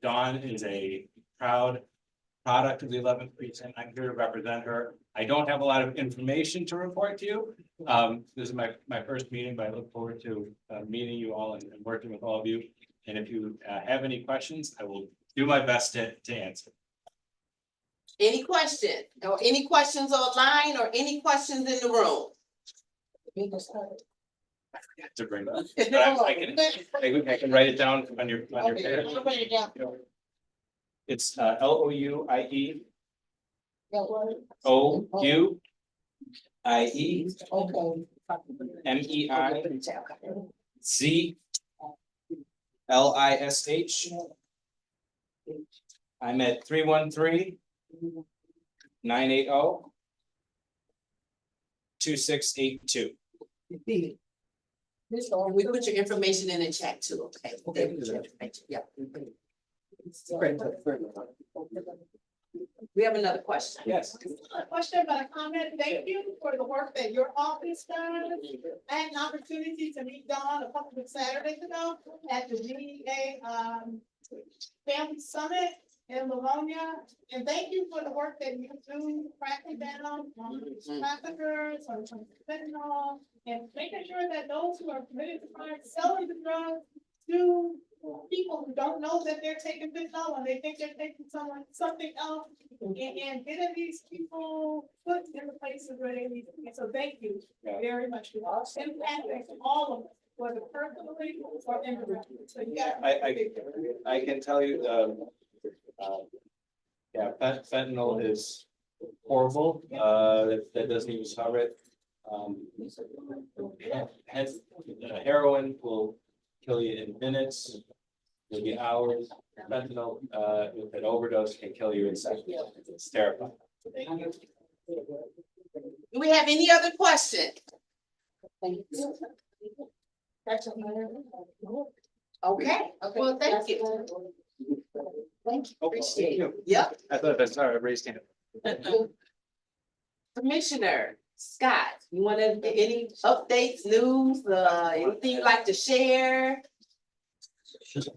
Dawn is a proud product of the 11th Precinct. I'm here to represent her. I don't have a lot of information to report to you. This is my first meeting, but I look forward to meeting you all and working with all of you. And if you have any questions, I will do my best to answer. Any questions online or any questions in the room? I forgot to bring that. I can write it down on your pad. It's LOUIE. MEIZLISH. I'm at 313-980-2682. We put your information in the chat too, okay? Yeah. We have another question. Yes. A question about a comment. Thank you for the work that your office does. I had an opportunity to meet Dawn a couple of Saturdays ago at the GEA Family Summit in Livonia. And thank you for the work that you do, cracking down on traffickers or fentanyl and making sure that those who are committed to crime, selling the drugs, do people who don't know that they're taking fentanyl and they think they're taking something else. And getting these people put in the places where they need to be. So thank you very much. For all impacting all of us, whether personally or individually. So you got. I can tell you, yeah, fentanyl is horrible, that doesn't even cover it. Heroin will kill you in minutes, maybe hours. Fentanyl, with an overdose can kill you in seconds. It's terrifying. Do we have any other questions? Okay, well, thank you. Thank you, appreciate it. Yep. I thought that's sorry, I raised hand. Commissioner Scott, you want to get any updates, news, anything you'd like to share? Since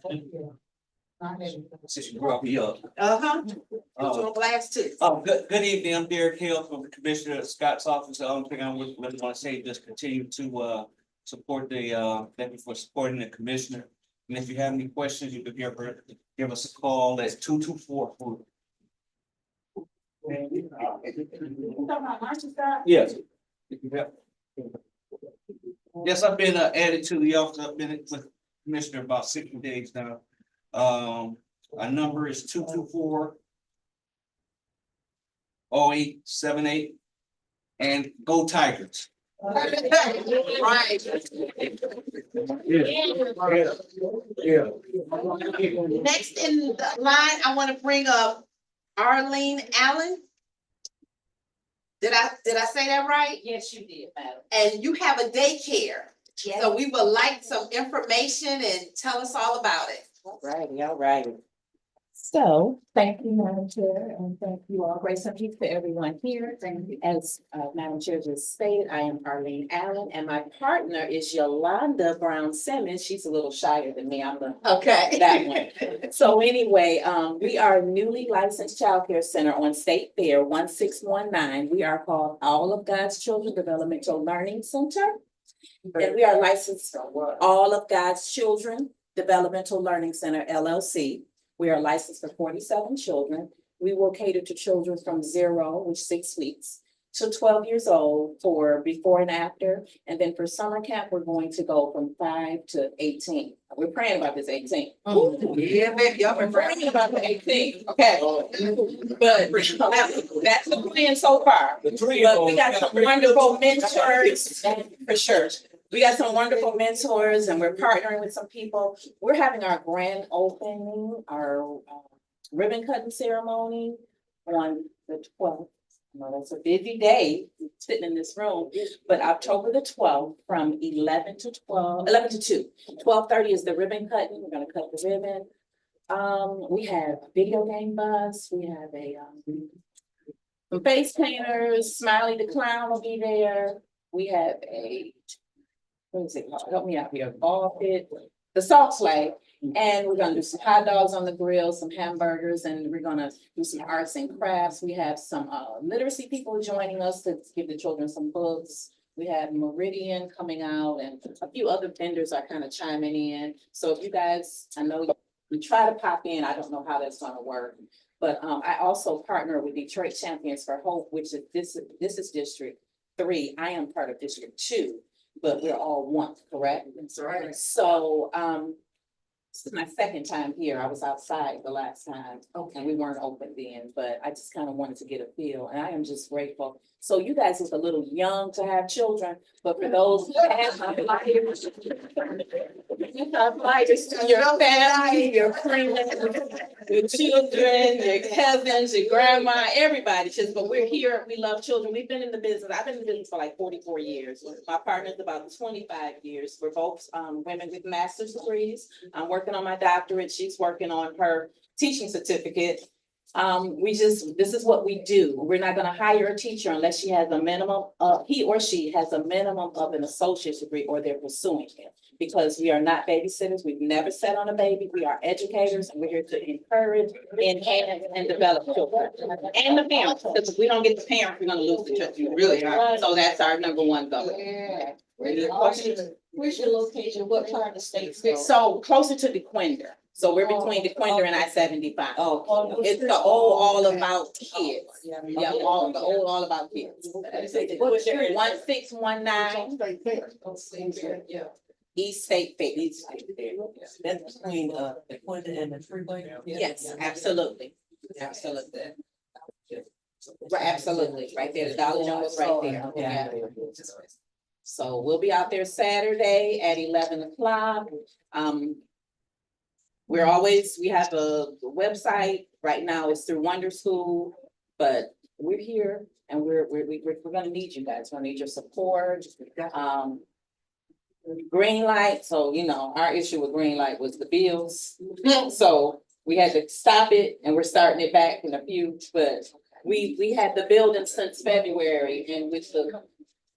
you brought me up. Uh-huh. You on blast too. Good evening. I'm Derek Hill from the Commissioner Scott's office. The only thing I would really want to say is just continue to support thank you for supporting the commissioner. And if you have any questions, you could give us a call at 224. Yes. Yes, I've been added to the office. I've been with the commissioner about 60 days now. Our number is 224-0878, and go Tigers. Right. Next in the line, I want to bring up Arlene Allen. Did I say that right? Yes, you did, madam. And you have a daycare. Yes. So we would like some information and tell us all about it. All righty. So, thank you, Madam Chair, and thank you all. Grace and peace to everyone here. As Madam Chair just stated, I am Arlene Allen, and my partner is Yolanda Brown Simmons. She's a little shyer than me. I'm the that one. So anyway, we are a newly licensed childcare center on State Fair 1619. We are called All of God's Children Developmental Learning Center, and we are licensed All of God's Children Developmental Learning Center, LLC. We are licensed for 47 children. We will cater to children from 0, which 6 weeks, to 12 years old for before and after. And then for summer camp, we're going to go from 5 to 18. We're praying about this 18. Yeah, baby, y'all We're praying about the 18. Okay. But that's the plan so far. But we got some wonderful mentors, for sure. We got some wonderful mentors, and we're partnering with some people. We're having our grand opening, our ribbon cutting ceremony on the 12th. Well, that's a busy day sitting in this room, but October the 12th from 11 to 2. 12:30 is the ribbon cutting. We're gonna cut the ribbon. We have video game bus. We have some face painters. Smiley the Clown will be there. We have what is it called? Help me out here. Ball pit, the salt sleigh, and we're gonna do some hot dogs on the grill, some hamburgers, and we're gonna do some arts and crafts. We have some literacy people joining us to give the children some books. We have Meridian coming out, and a few other vendors are kind of chiming in. So if you guys, I know we try to pop in. I don't know how that's gonna work, but I also partner with Detroit Champions for Hope, which is this is District 3. I am part of District 2. But we're all one, correct? That's right. So, this is my second time here. I was outside the last time, and we weren't open then, but I just kind of wanted to get a feel, and I am just grateful. So you guys look a little young to have children, but for those who have flyers, you have flyers to your family, your friends, your children, your cousins, your grandma, everybody. But we're here. We love children. We've been in the business. I've been in the business for like 44 years. My partner's about 25 years. We're both women with master's degrees. I'm working on my doctorate. She's working on her teaching certificate. This is what we do. We're not gonna hire a teacher unless she has a minimum, he or she has a minimum of an associate's degree or they're pursuing it. Because we are not babysitters, we've never sat on a baby, we are educators, and we're here to encourage, enhance, and develop children. And the parents, because if we don't get the parents, we're gonna lose the children, we really are. So that's our number one goal. Where's your location? What part of the state? So closer to DeQuinder. So we're between DeQuinder and I-75. Oh. It's the old all about kids. Yeah, all about kids. 1619 East State Fair. That's between DeQuinder and the freeway? Yes, absolutely. Absolutely. Right, absolutely. Right there. The Dollar General is right there. Yeah. So we'll be out there Saturday at 11 o'clock. We have a website right now. It's through Wonder School, but we're here and we're gonna need you guys. We're gonna need your support. Green light. So, our issue with green light was the bills. So we had to stop it and we're starting it back in a few, but we had the building since February, and with the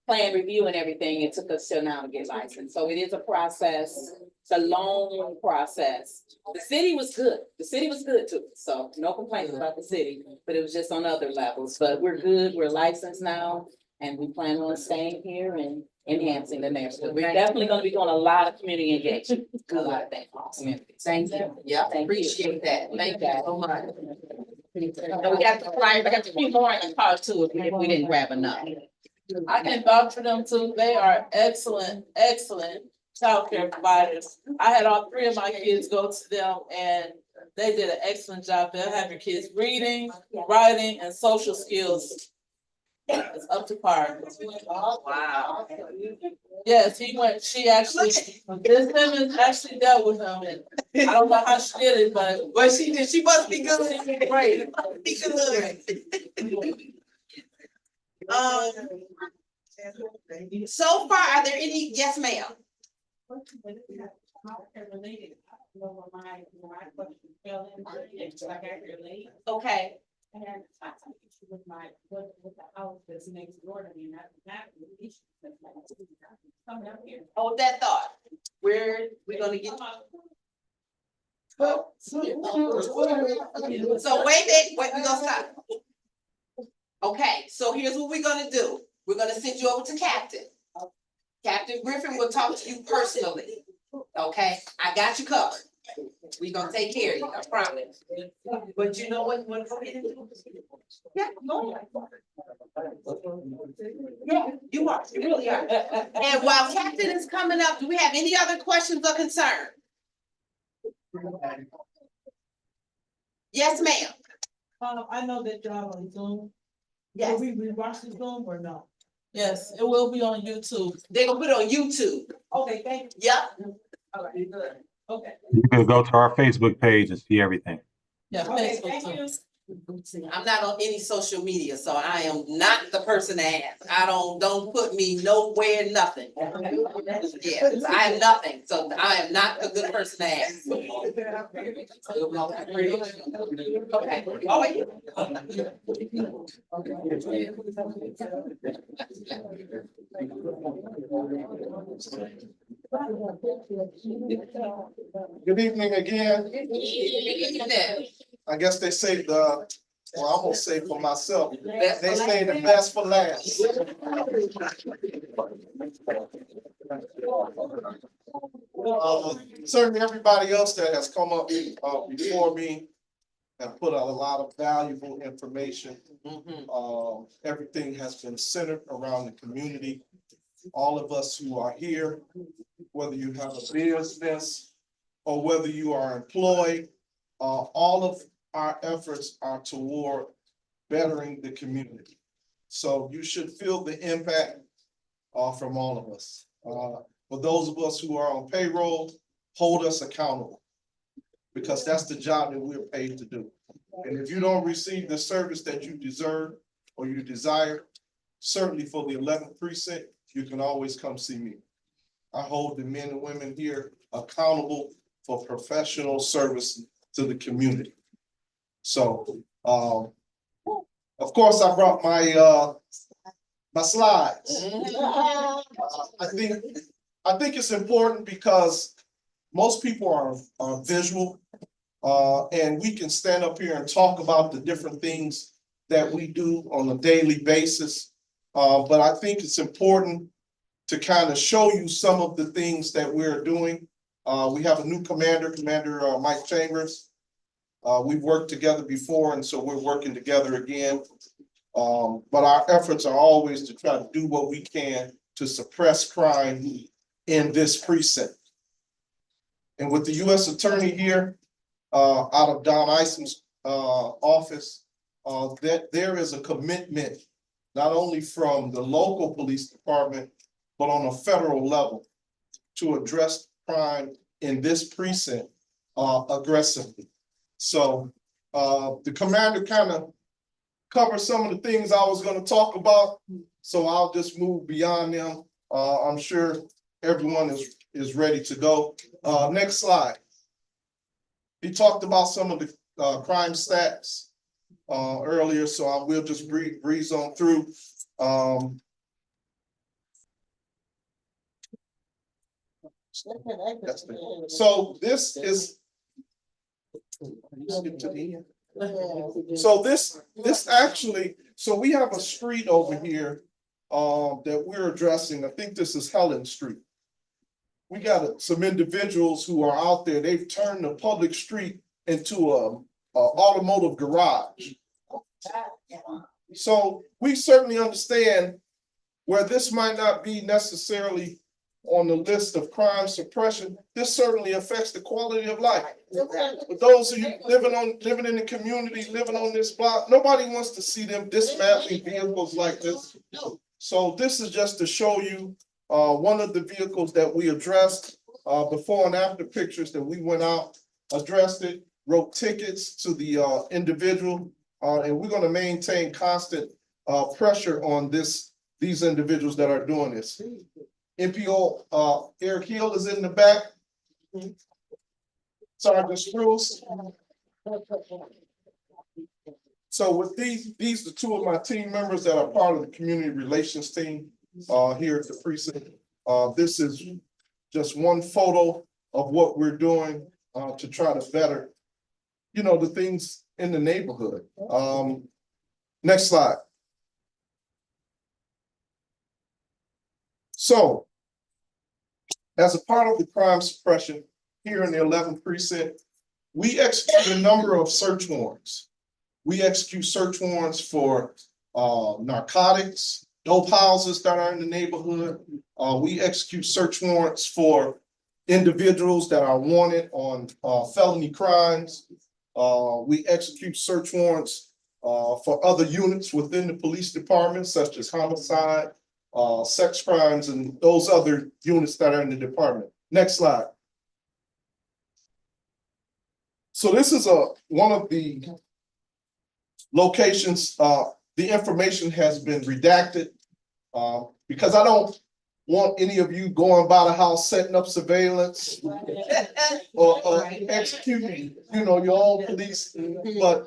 plan review and everything, it took us till now to get licensed. So it is a process. It's a long process. The city was good. The city was good too. So no complaints about the city, but it was just on other levels. But we're good. We're licensed now, and we plan on staying here and enhancing the neighborhood. We're definitely going to be doing a lot of community engagement. A lot of that. Thank you. Yeah, appreciate that. Thank you so much. And we got the flyer. I got a few more in the car too if we didn't grab enough. I can vouch for them too. They are excellent childcare providers. I had all three of my kids go to them and they did an excellent job. They'll have your kids reading, writing, and social skills. It's up to par. Wow. Yes, she actually, this woman actually dealt with him, and I don't know how she did it, but she did. She must be good. Right. Be good. So far, are there any? Yes, ma'am. Okay. And I think with the house that's next door to me, not the issue. Coming up here. Hold that thought. We're gonna get. So wait, we're gonna stop. Okay, so here's what we're gonna do. We're gonna send you over to Captain. Captain Griffin will talk to you personally. Okay, I got you covered. We're gonna take care of you, I promise. But you know what you wanna go ahead and do? Yeah, go ahead. Yeah, you are, you really are. And while Captain is coming up, do we have any other questions or concerns? Yes, ma'am. I know that y'all on Zoom. Yes. Will we watch the Zoom or no? Yes, it will be on YouTube. They're gonna put it on YouTube. Okay, thank you. Yep. All right, good. Okay. You can go to our Facebook page and see everything. Yeah, Okay, Facebook too. I'm not on any social media, so I am not the person to ask. Don't put me nowhere, nothing. Yes, I am nothing, so I am not a good person to ask. Okay. Oh, Good evening again. I guess they say I'm gonna say for myself, they say the best for last. Certainly everybody else that has come up before me have put out a lot of valuable information. Everything has been centered around the community. All of us who are here, whether you have a business or whether you are employed, all of our efforts are toward bettering the community. So you should feel the impact from all of us. For those of us who are on payroll, hold us accountable, because that's the job that we're paid to do. And if you don't receive the service that you deserve or you desire, certainly for the 11th Precinct, you can always come see me. I hold the men and women here accountable for professional service to the community. So Of course, I brought my slides. I think it's important because most people are visual. And we can stand up here and talk about the different things that we do on a daily basis. But I think it's important to kind of show you some of the things that we're doing. We have a new commander, Commander Mike Chambers. We've worked together before, and so we're working together again. But our efforts are always to try to do what we can to suppress crime in this precinct. And with the U.S. Attorney here, out of Don Ison's office, that there is a commitment not only from the local police department, but on a federal level to address crime in this precinct aggressively. So the commander kind of covered some of the things I was going to talk about, so I'll just move beyond them. I'm sure everyone is ready to go. Next slide. He talked about some of the crime stats earlier, so I will just breeze on through. So this is this actually, so we have a street over here that we're addressing. I think this is Helen Street. We got some individuals who are out there. They've turned the public street into a automotive garage. So we certainly understand where this might not be necessarily on the list of crime suppression. This certainly affects the quality of life. For those of you living in the community, living on this block, nobody wants to see them dismantling vehicles like this. So this is just to show you one of the vehicles that we addressed, before and after pictures that we went out, addressed it, wrote tickets to the individual, and we're going to maintain constant pressure on these individuals that are doing this. MPO Eric Hill is in the back. Sergeant Spruce. So with these are two of my team members that are part of the community relations team here at the precinct. This is just one photo of what we're doing to try to better, the things in the neighborhood. Next slide. So, as a part of the crime suppression here in the 11th Precinct, we execute a number of search warrants. We execute search warrants for narcotics, dope houses that are in the neighborhood. We execute search warrants for individuals that are wanted on felony crimes. We execute search warrants for other units within the police department, such as homicide, sex crimes, and those other units that are in the department. Next slide. So this is one of the locations. The information has been redacted because I don't want any of you going by the house setting up surveillance or executing, your own police. But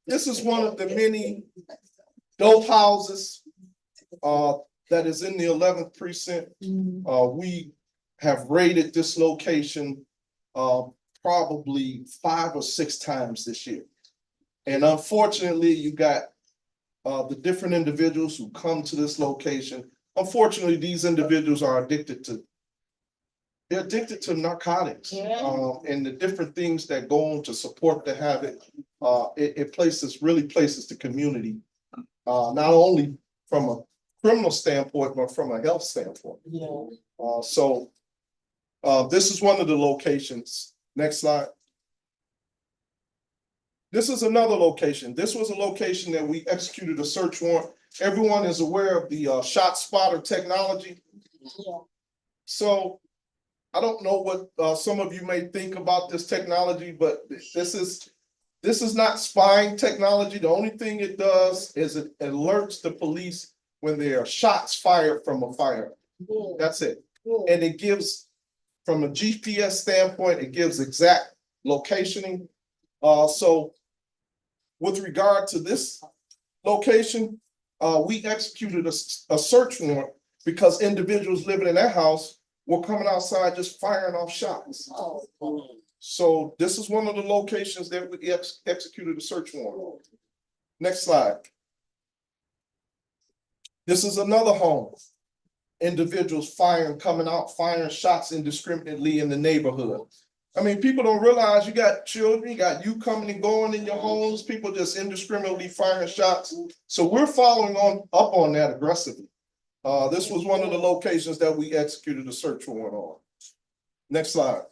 this is one of the many dope houses that is in the 11th Precinct. We have raided this location probably 5 or 6 times this year. And unfortunately, you got the different individuals who come to this location. Unfortunately, these individuals are addicted to narcotics and the different things that go on to support the habit. It really places the community, not only from a criminal standpoint, but from a health standpoint. So this is one of the locations. Next slide. This is another location. This was a location that we executed a search warrant. Everyone is aware of the shot spotter technology. So I don't know what some of you may think about this technology, but this is not spying technology. The only thing it does is it alerts the police when there are shots fired from a firearm. That's it. And it gives, from a GPS standpoint, it gives exact locationing. So with regard to this location, we executed a search warrant because individuals living in that house were coming outside just firing off shots. So this is one of the locations that we executed a search warrant. Next slide. This is another home. Individuals coming out, firing shots indiscriminately in the neighborhood. I mean, people don't realize you got children, you got you coming and going in your homes, people just indiscriminately firing shots. So we're following up on that aggressively. This was one of the locations that we executed a search warrant on. Next slide.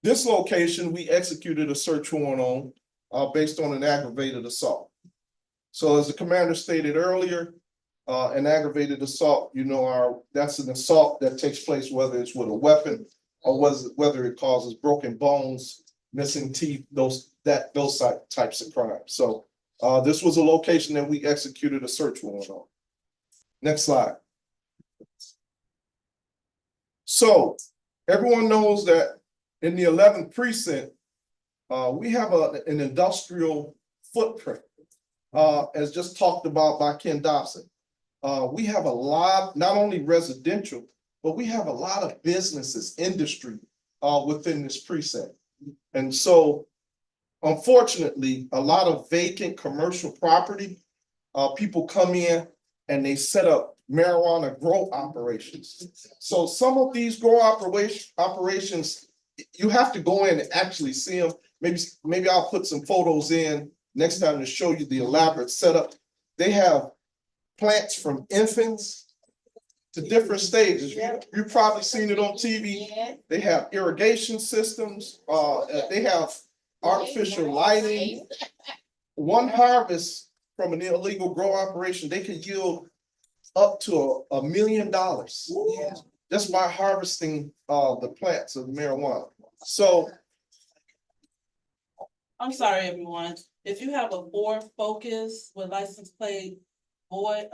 This location we executed a search warrant on based on an aggravated assault. So as the commander stated earlier, an aggravated assault, that's an assault that takes place whether it's with a weapon or whether it causes broken bones, missing teeth, those types of crimes. So this was a location that we executed a search warrant on. Next slide. So everyone knows that in the 11th precinct, we have an industrial footprint, as just talked about by Ken Dobson. We have a lot, not only residential, but we have a lot of businesses, industry within this precinct. And so, unfortunately, a lot of vacant commercial property, people come in and they set up marijuana grow operations. So some of these grow operations, you have to go in and actually see them. Maybe I'll put some photos in next time to show you the elaborate setup. They have plants from infants to different stages. You've probably seen it on TV. They have irrigation systems. They have artificial lighting. One harvest from an illegal grow operation, they can yield up to $1 million just by harvesting the plants of marijuana. So, I'm sorry, everyone. If you have a Ford Focus with license plate Ford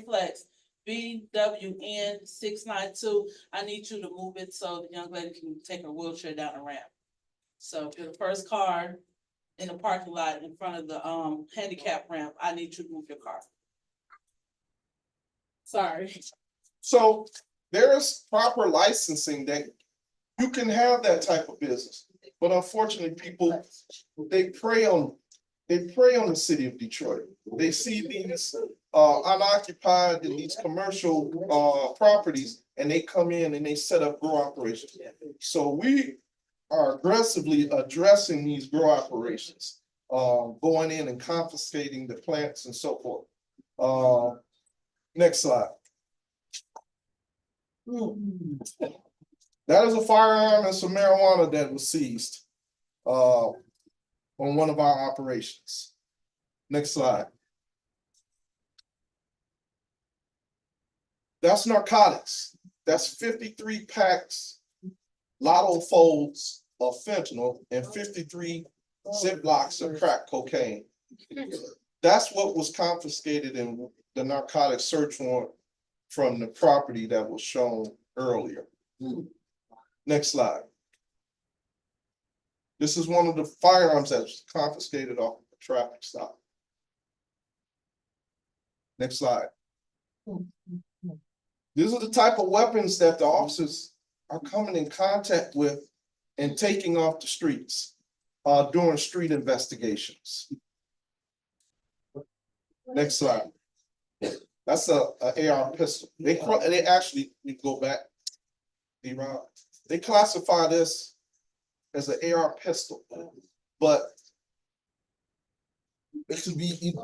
Flex BWN 692, I need you to move it so the young lady can take her wheelchair down the ramp. So if you're the first car in the parking lot in front of the handicap ramp, I need you to move your car. Sorry. So there's proper licensing that you can have that type of business, but unfortunately, people they prey on the city of Detroit. They see these unoccupied and these commercial properties, and they come in and they set up grow operations. So we are aggressively addressing these grow operations, going in and confiscating the plants and so forth. Next slide. That is a firearm and some marijuana that was seized on one of our operations. Next slide. That's narcotics. That's 53 packs, lotto folds of fentanyl and 53 Ziplocs of crack cocaine. That's what was confiscated in the narcotics search warrant from the property that was shown earlier. Next slide. This is one of the firearms that was confiscated off the traffic stop. Next slide. These are the type of weapons that the officers are coming in contact with and taking off the streets during street investigations. Next slide. That's a AR pistol. They actually, you go back, they classify this as an AR pistol, but it could be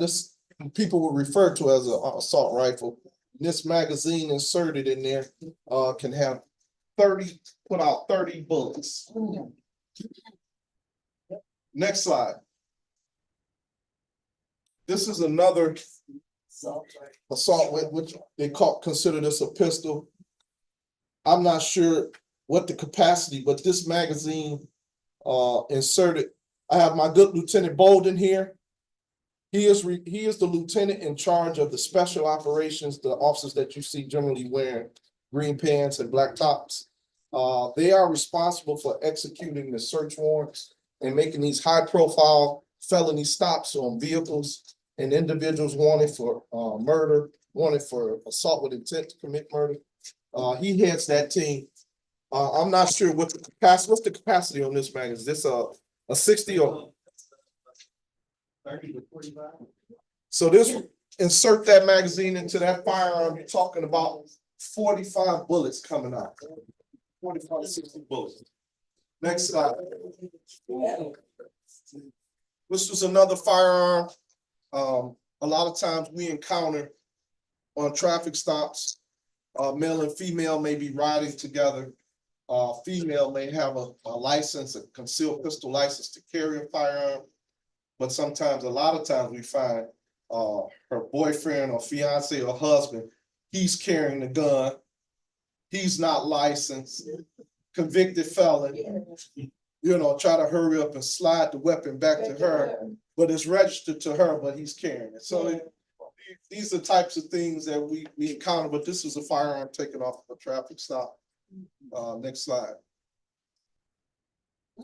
this people would refer to as an assault rifle. This magazine inserted in there can have put out 30 bullets. Next slide. This is another assault which they consider this a pistol. I'm not sure what the capacity, but this magazine inserted. I have my good Lieutenant Bolden here. He is the lieutenant in charge of the special operations, the officers that you see generally wearing green pants and black tops. They are responsible for executing the search warrants and making these high-profile felony stops on vehicles and individuals wanted for murder, wanted for assault with intent to commit murder. He heads that team. I'm not sure what's the capacity on this mag? Is this a 60 or 30 to 45? So this, insert that magazine into that firearm, you're talking about 45 bullets coming out. 45, 60 bullets. Next slide. This was another firearm. A lot of times we encounter on traffic stops, male and female may be riding together. Female may have a license, a concealed pistol license to carry a firearm. But sometimes, a lot of times we find her boyfriend or fiance or husband, he's carrying a gun. He's not licensed, convicted felon, try to hurry up and slide the weapon back to her, but it's registered to her, but he's carrying it. So these are types of things that we encounter, but this was a firearm taken off of a traffic stop. Next slide.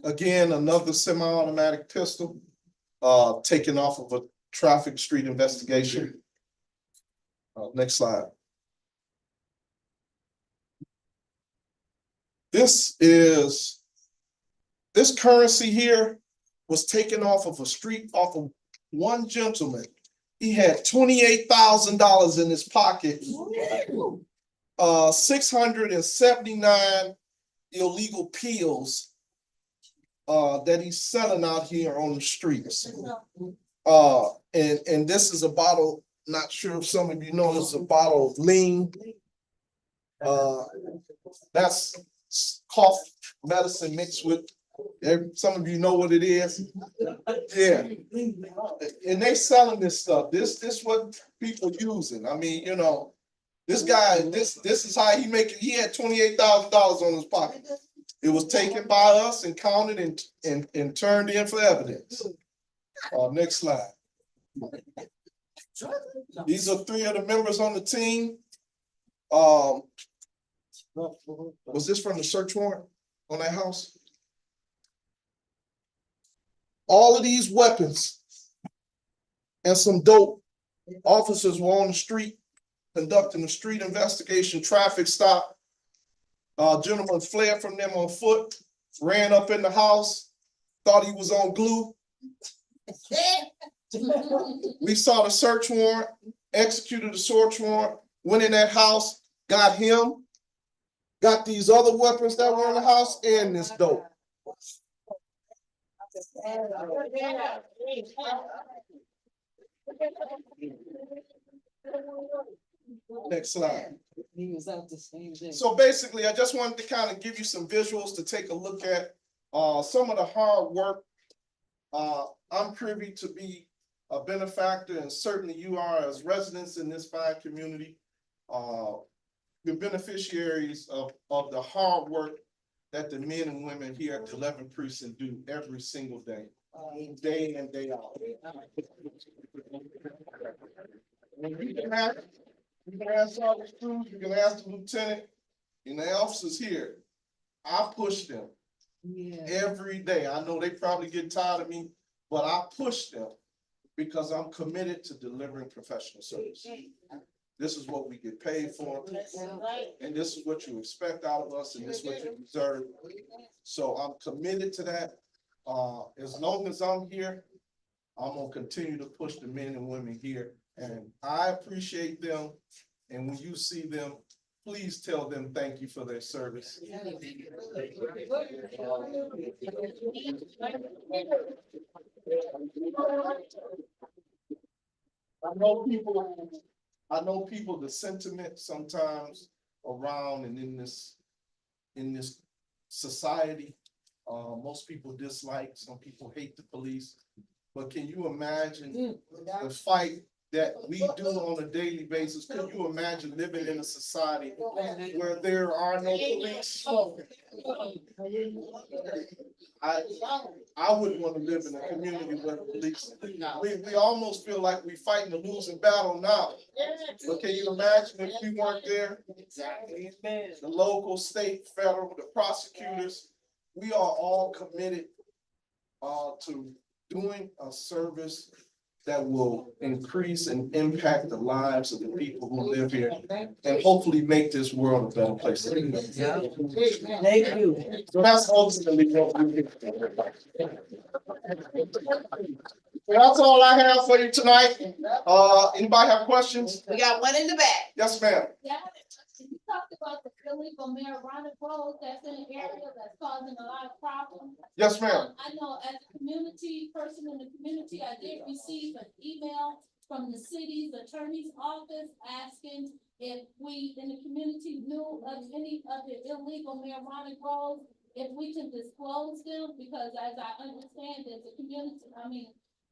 Again, another semi-automatic pistol taken off of a traffic street investigation. Next slide. This currency here was taken off of a street off of one gentleman. He had $28,000 in his pocket. 679 illegal pills that he's selling out here on the streets. And this is a bottle, not sure if some of you know, this is a bottle of lean. That's cough medicine mixed with, some of you know what it is. Yeah. And they selling this stuff. This what people using. I mean, this guy, this is how he make it. He had $28,000 on his pocket. It was taken by us and counted and turned in for evidence. Next slide. These are 3 of the members on the team. Was this from the search warrant on that house? All of these weapons and some dope. Officers were on the street conducting a street investigation, traffic stop. Gentleman fled from them on foot, ran up in the house, thought he was on glue. We saw the search warrant, executed the search warrant, went in that house, got him, got these other weapons that were in the house, and this dope. Next slide. So basically, I just wanted to kind of give you some visuals to take a look at some of the hard work. I'm privy to be a benefactor, and certainly you are as residents in this fine community. You're beneficiaries of the hard work that the men and women here at the 11th Precinct do every single day, day in, day out. You can ask all the crews, you can ask the lieutenant and the officers here. I push them every day. I know they probably get tired of me, but I push them because I'm committed to delivering professional service. This is what we get paid for, and this is what you expect out of us, and this is what you deserve. So I'm committed to that. As long as I'm here, I'm gonna continue to push the men and women here, and I appreciate them. And when you see them, please tell them thank you for their service. I know people, the sentiment sometimes around and in this society, most people dislike, some people hate the police. But can you imagine the fight that we do on a daily basis. Can you imagine living in a society where there are no police? I wouldn't want to live in a community where the police, we almost feel like we're fighting a losing battle now. But can you imagine if we weren't there? The local, state, federal, the prosecutors, we are all committed to doing a service that will increase and impact the lives of the people who live here and hopefully make this world a better place. Thank you. So that's ultimately what we do. Well, that's all I have for you tonight. Anybody have questions? We got one in the back. Yes, ma'am. Yeah, you talked about the illegal marijuana grows that's in the area that's causing a lot of problems. Yes, ma'am. I know as a community person in the community, I did receive an email from the city's attorney's office asking if we in the community knew of any of the illegal marijuana grows, if we can disclose them, because as I understand it, the community,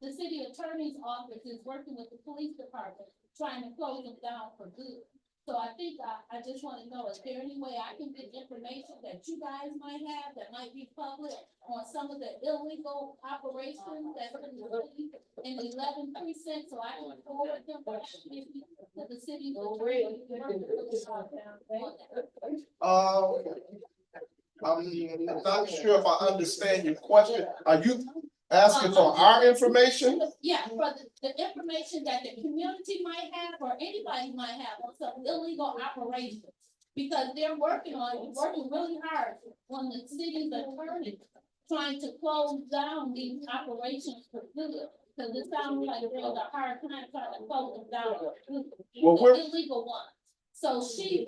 the city attorney's office is working with the police department, trying to close them down for good. So I think I just want to know, is there any way I can get information that you guys might have that might be public on some of the illegal operations that's in the 11th precinct, so I can forward them to the city? I'm not sure if I understand your question. Are you asking for our information? Yeah, for the information that the community might have or anybody might have on some illegal operations. Because they're working really hard on the city's attorney trying to close down these operations for good. Because it sounds like there's a hard time trying to close them down for good. Well, The illegal ones. So she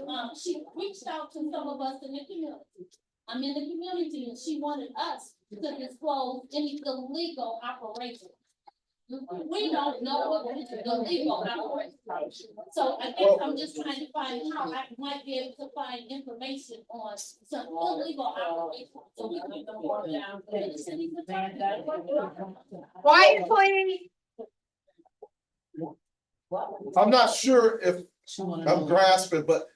reached out to some of us in the community. I'm in the community and she wanted us to disclose any illegal operations. We don't know what is illegal operations. So I guess I'm just trying to find how I might be able to find information on some illegal operations. So we can go more down to the city's attorney. Quiet, please. I'm not sure if I'm grasping, but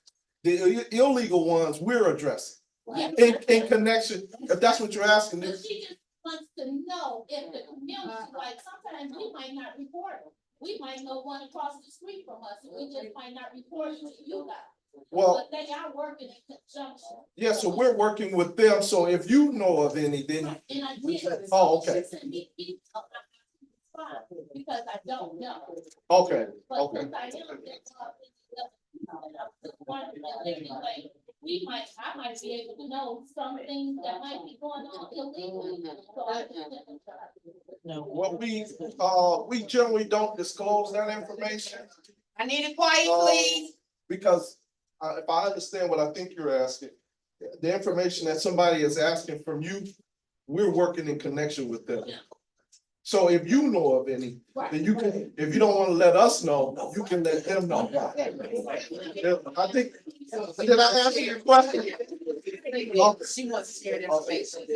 the illegal ones we're addressing. Yeah. In connection, if that's what you're asking. So she just wants to know if the community, like sometimes we might not report it. We might know one across the street from us, and we just might not report it to you guys. Well, but they are working in conjunction. Yeah, so we're working with them. So if you know of any, then. And I did. Oh, okay. Because I don't know. Okay, But okay. since I am, I might be able to know some things that might be going on illegally. So I We generally don't disclose that information. I need it quiet, please. Because if I understand what I think you're asking, the information that somebody is asking from you, we're working in connection with them. So if you know of any, then you can, if you don't want to let us know, you can let them know. I think, did I answer your question? She wants to share the information.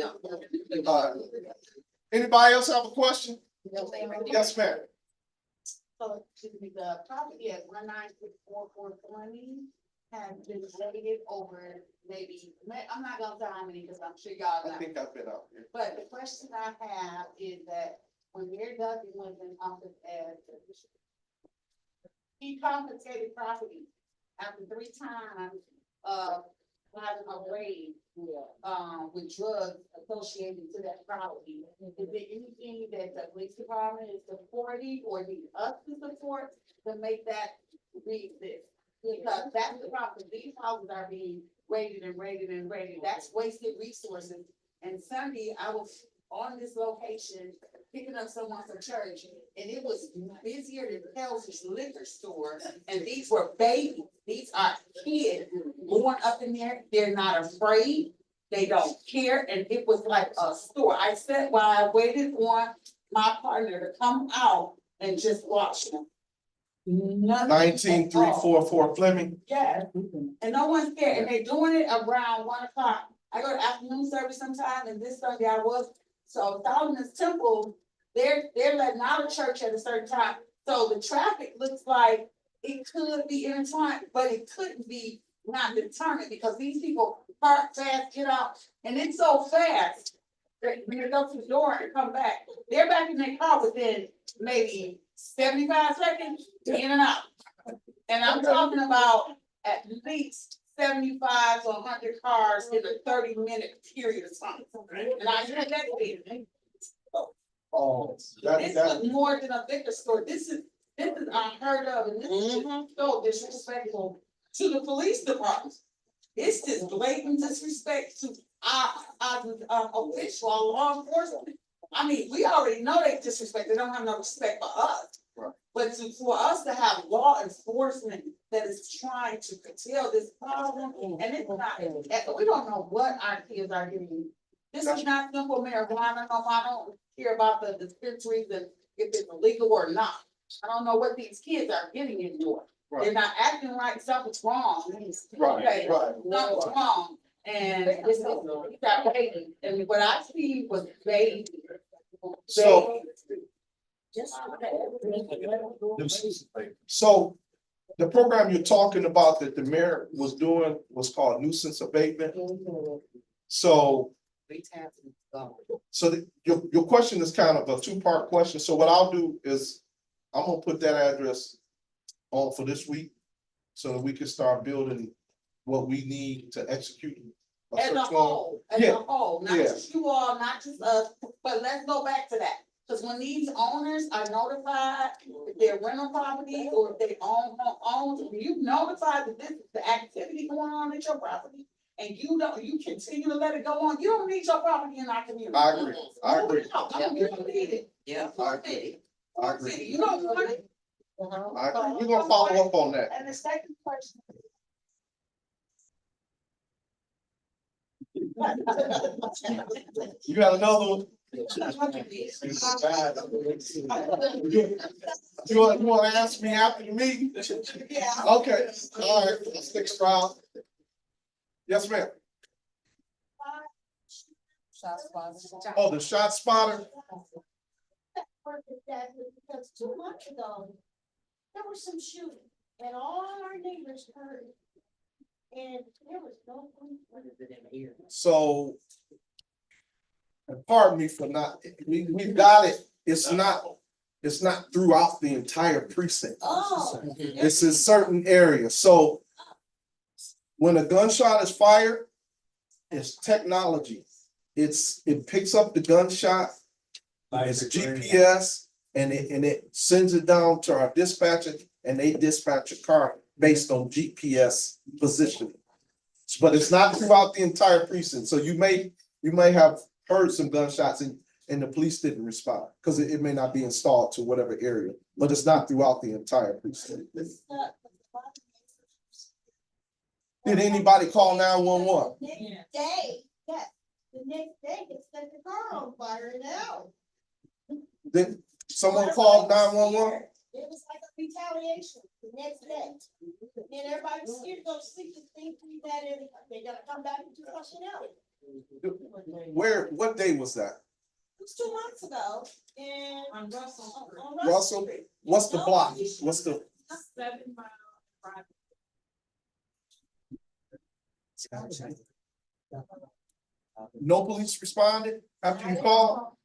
Anybody else have a question? Yes, ma'am. So, the property at 1964420 has been rated over maybe, I'm not gonna tell how many, because I'm sure y'all know. I think I've been out here. But the question I have is that when Mayor Duggan was in office as, he confiscated property after 3 times of having a raid with drugs associated to that property. Is there anything that the police department is supporting or need us to support to make that re-exist? Because that's the problem. These houses are being raided and raided and raided. That's wasted resources. And Sunday, I was on this location picking up someone for church, and it was busier than Kelsey's liquor store. And these were babies. These are kids born up in there. They're not afraid. They don't care. And it was like a store. I sat while I waited on my partner to come out and just watch them. 19344 Fleming. Yes, and no one's scared, and they're doing it around 1 o'clock. I go to afternoon service sometime, and this Sunday I was, so Solomon's Temple, they're letting out of church at a certain time. So the traffic looks like it could be intertwined, but it couldn't be not determined because these people park fast, get out, and it's so fast. That when they go to the door and come back, they're back in their car within maybe 75 seconds, in and out. And I'm talking about at least 75 to 100 cars in a 30-minute period of time. And I heard that thing. Oh, This was more than a liquor store. This is unheard of, and this is so disrespectful to the police department. It's just blatant disrespect to our official, our law enforcement. I mean, we already know they disrespect. They don't have no respect for us. Right. But for us to have law enforcement that is trying to curtail this problem, and it's not, we don't know what our kids are getting. This is not simple marijuana. No, I don't care about the dispensaries and if it's illegal or not. I don't know what these kids are getting into. They're not acting right. Something's wrong. Okay, something's wrong. And it's got baby. And what I see was baby. So the program you're talking about that the mayor was doing was called nuisance abatement. So your question is kind of a two-part question. So what I'll do is I'm gonna put that address on for this week so that we can start building what we need to execute. As a whole, not just you all, not just us, but let's go back to that. Because when these owners are notified, if they're rental properties or if they own, you notified that this is the activity going on at your property, and you continue to let it go on, you don't need your property in our community. I agree. You don't need it. Yeah. I agree. You don't want it. I agree. We're gonna follow up on that. And the second question. You got another one? You want to ask me after the meeting? Yeah. Okay, all right, let's stick around. Yes, ma'am. Oh, the shot spotter? Because 2 months ago, there was some shooting and all our neighbors heard. And there was no police in here. So, and pardon me for not, we've got it, it's not throughout the entire precinct. Oh. It's in certain areas, so when a gunshot is fired, it's technology. It picks up the gunshot, it's a GPS, and it sends it down to our dispatcher, and they dispatch a car based on GPS positioning. But it's not throughout the entire precinct, so you may have heard some gunshots and the police didn't respond, because it may not be installed to whatever area, but it's not throughout the entire precinct. Did anybody call 911? Next day, yes, the next day, it set the car on fire and out. Did someone call 911? It was like a retaliation the next day. And everybody was scared to go to sleep and think that they gotta come back and do something else. What day was that? It was 2 months ago, and on Russell. Russell, what's the block? What's the? 7 Mile Drive. No police responded after you called?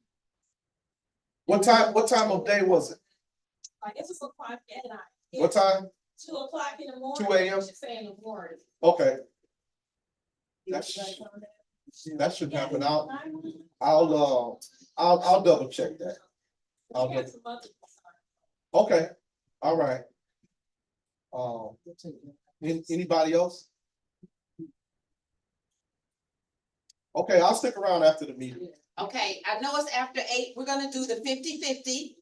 What time of day was it? Like it was o'clock at night. What time? 2 o'clock in the morning. 2 a.m.? In the morning. Okay. That should happen. I'll double check that. Okay, all right. Anybody else? Okay, I'll stick around after the meeting. Okay, I know it's after 8. We're gonna do the 50-50.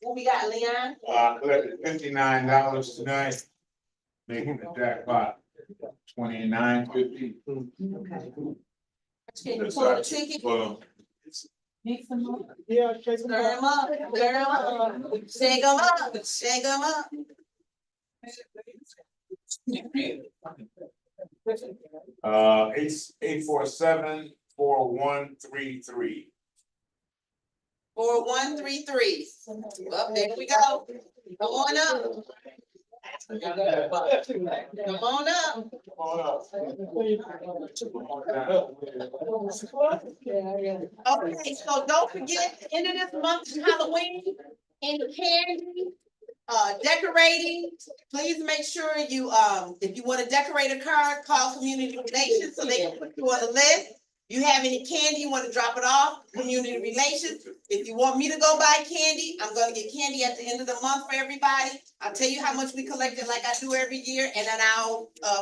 What we got, Leon? Collected $59 tonight, making the jackpot $29.50. Okay. Can you pull the ticket? Well, Yeah, Stir them up, shake them up, shake them up. 847-4133. 4133. Well, there we go. Come on up. Come on up. Okay, so don't forget, the end of this month is Halloween, and candy, decorating. Please make sure you, if you want to decorate a card, call community relations so they can put you on the list. You have any candy, you want to drop it off, community relations. If you want me to go buy candy, I'm gonna get candy at the end of the month for everybody. I'll tell you how much we collected like I do every year, and then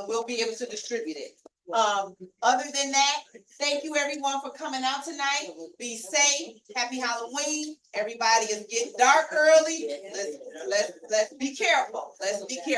we'll be able to distribute it. Other than that, thank you everyone for coming out tonight. Be safe. Happy Halloween. Everybody is getting dark early. Let's be careful. Let's be careful.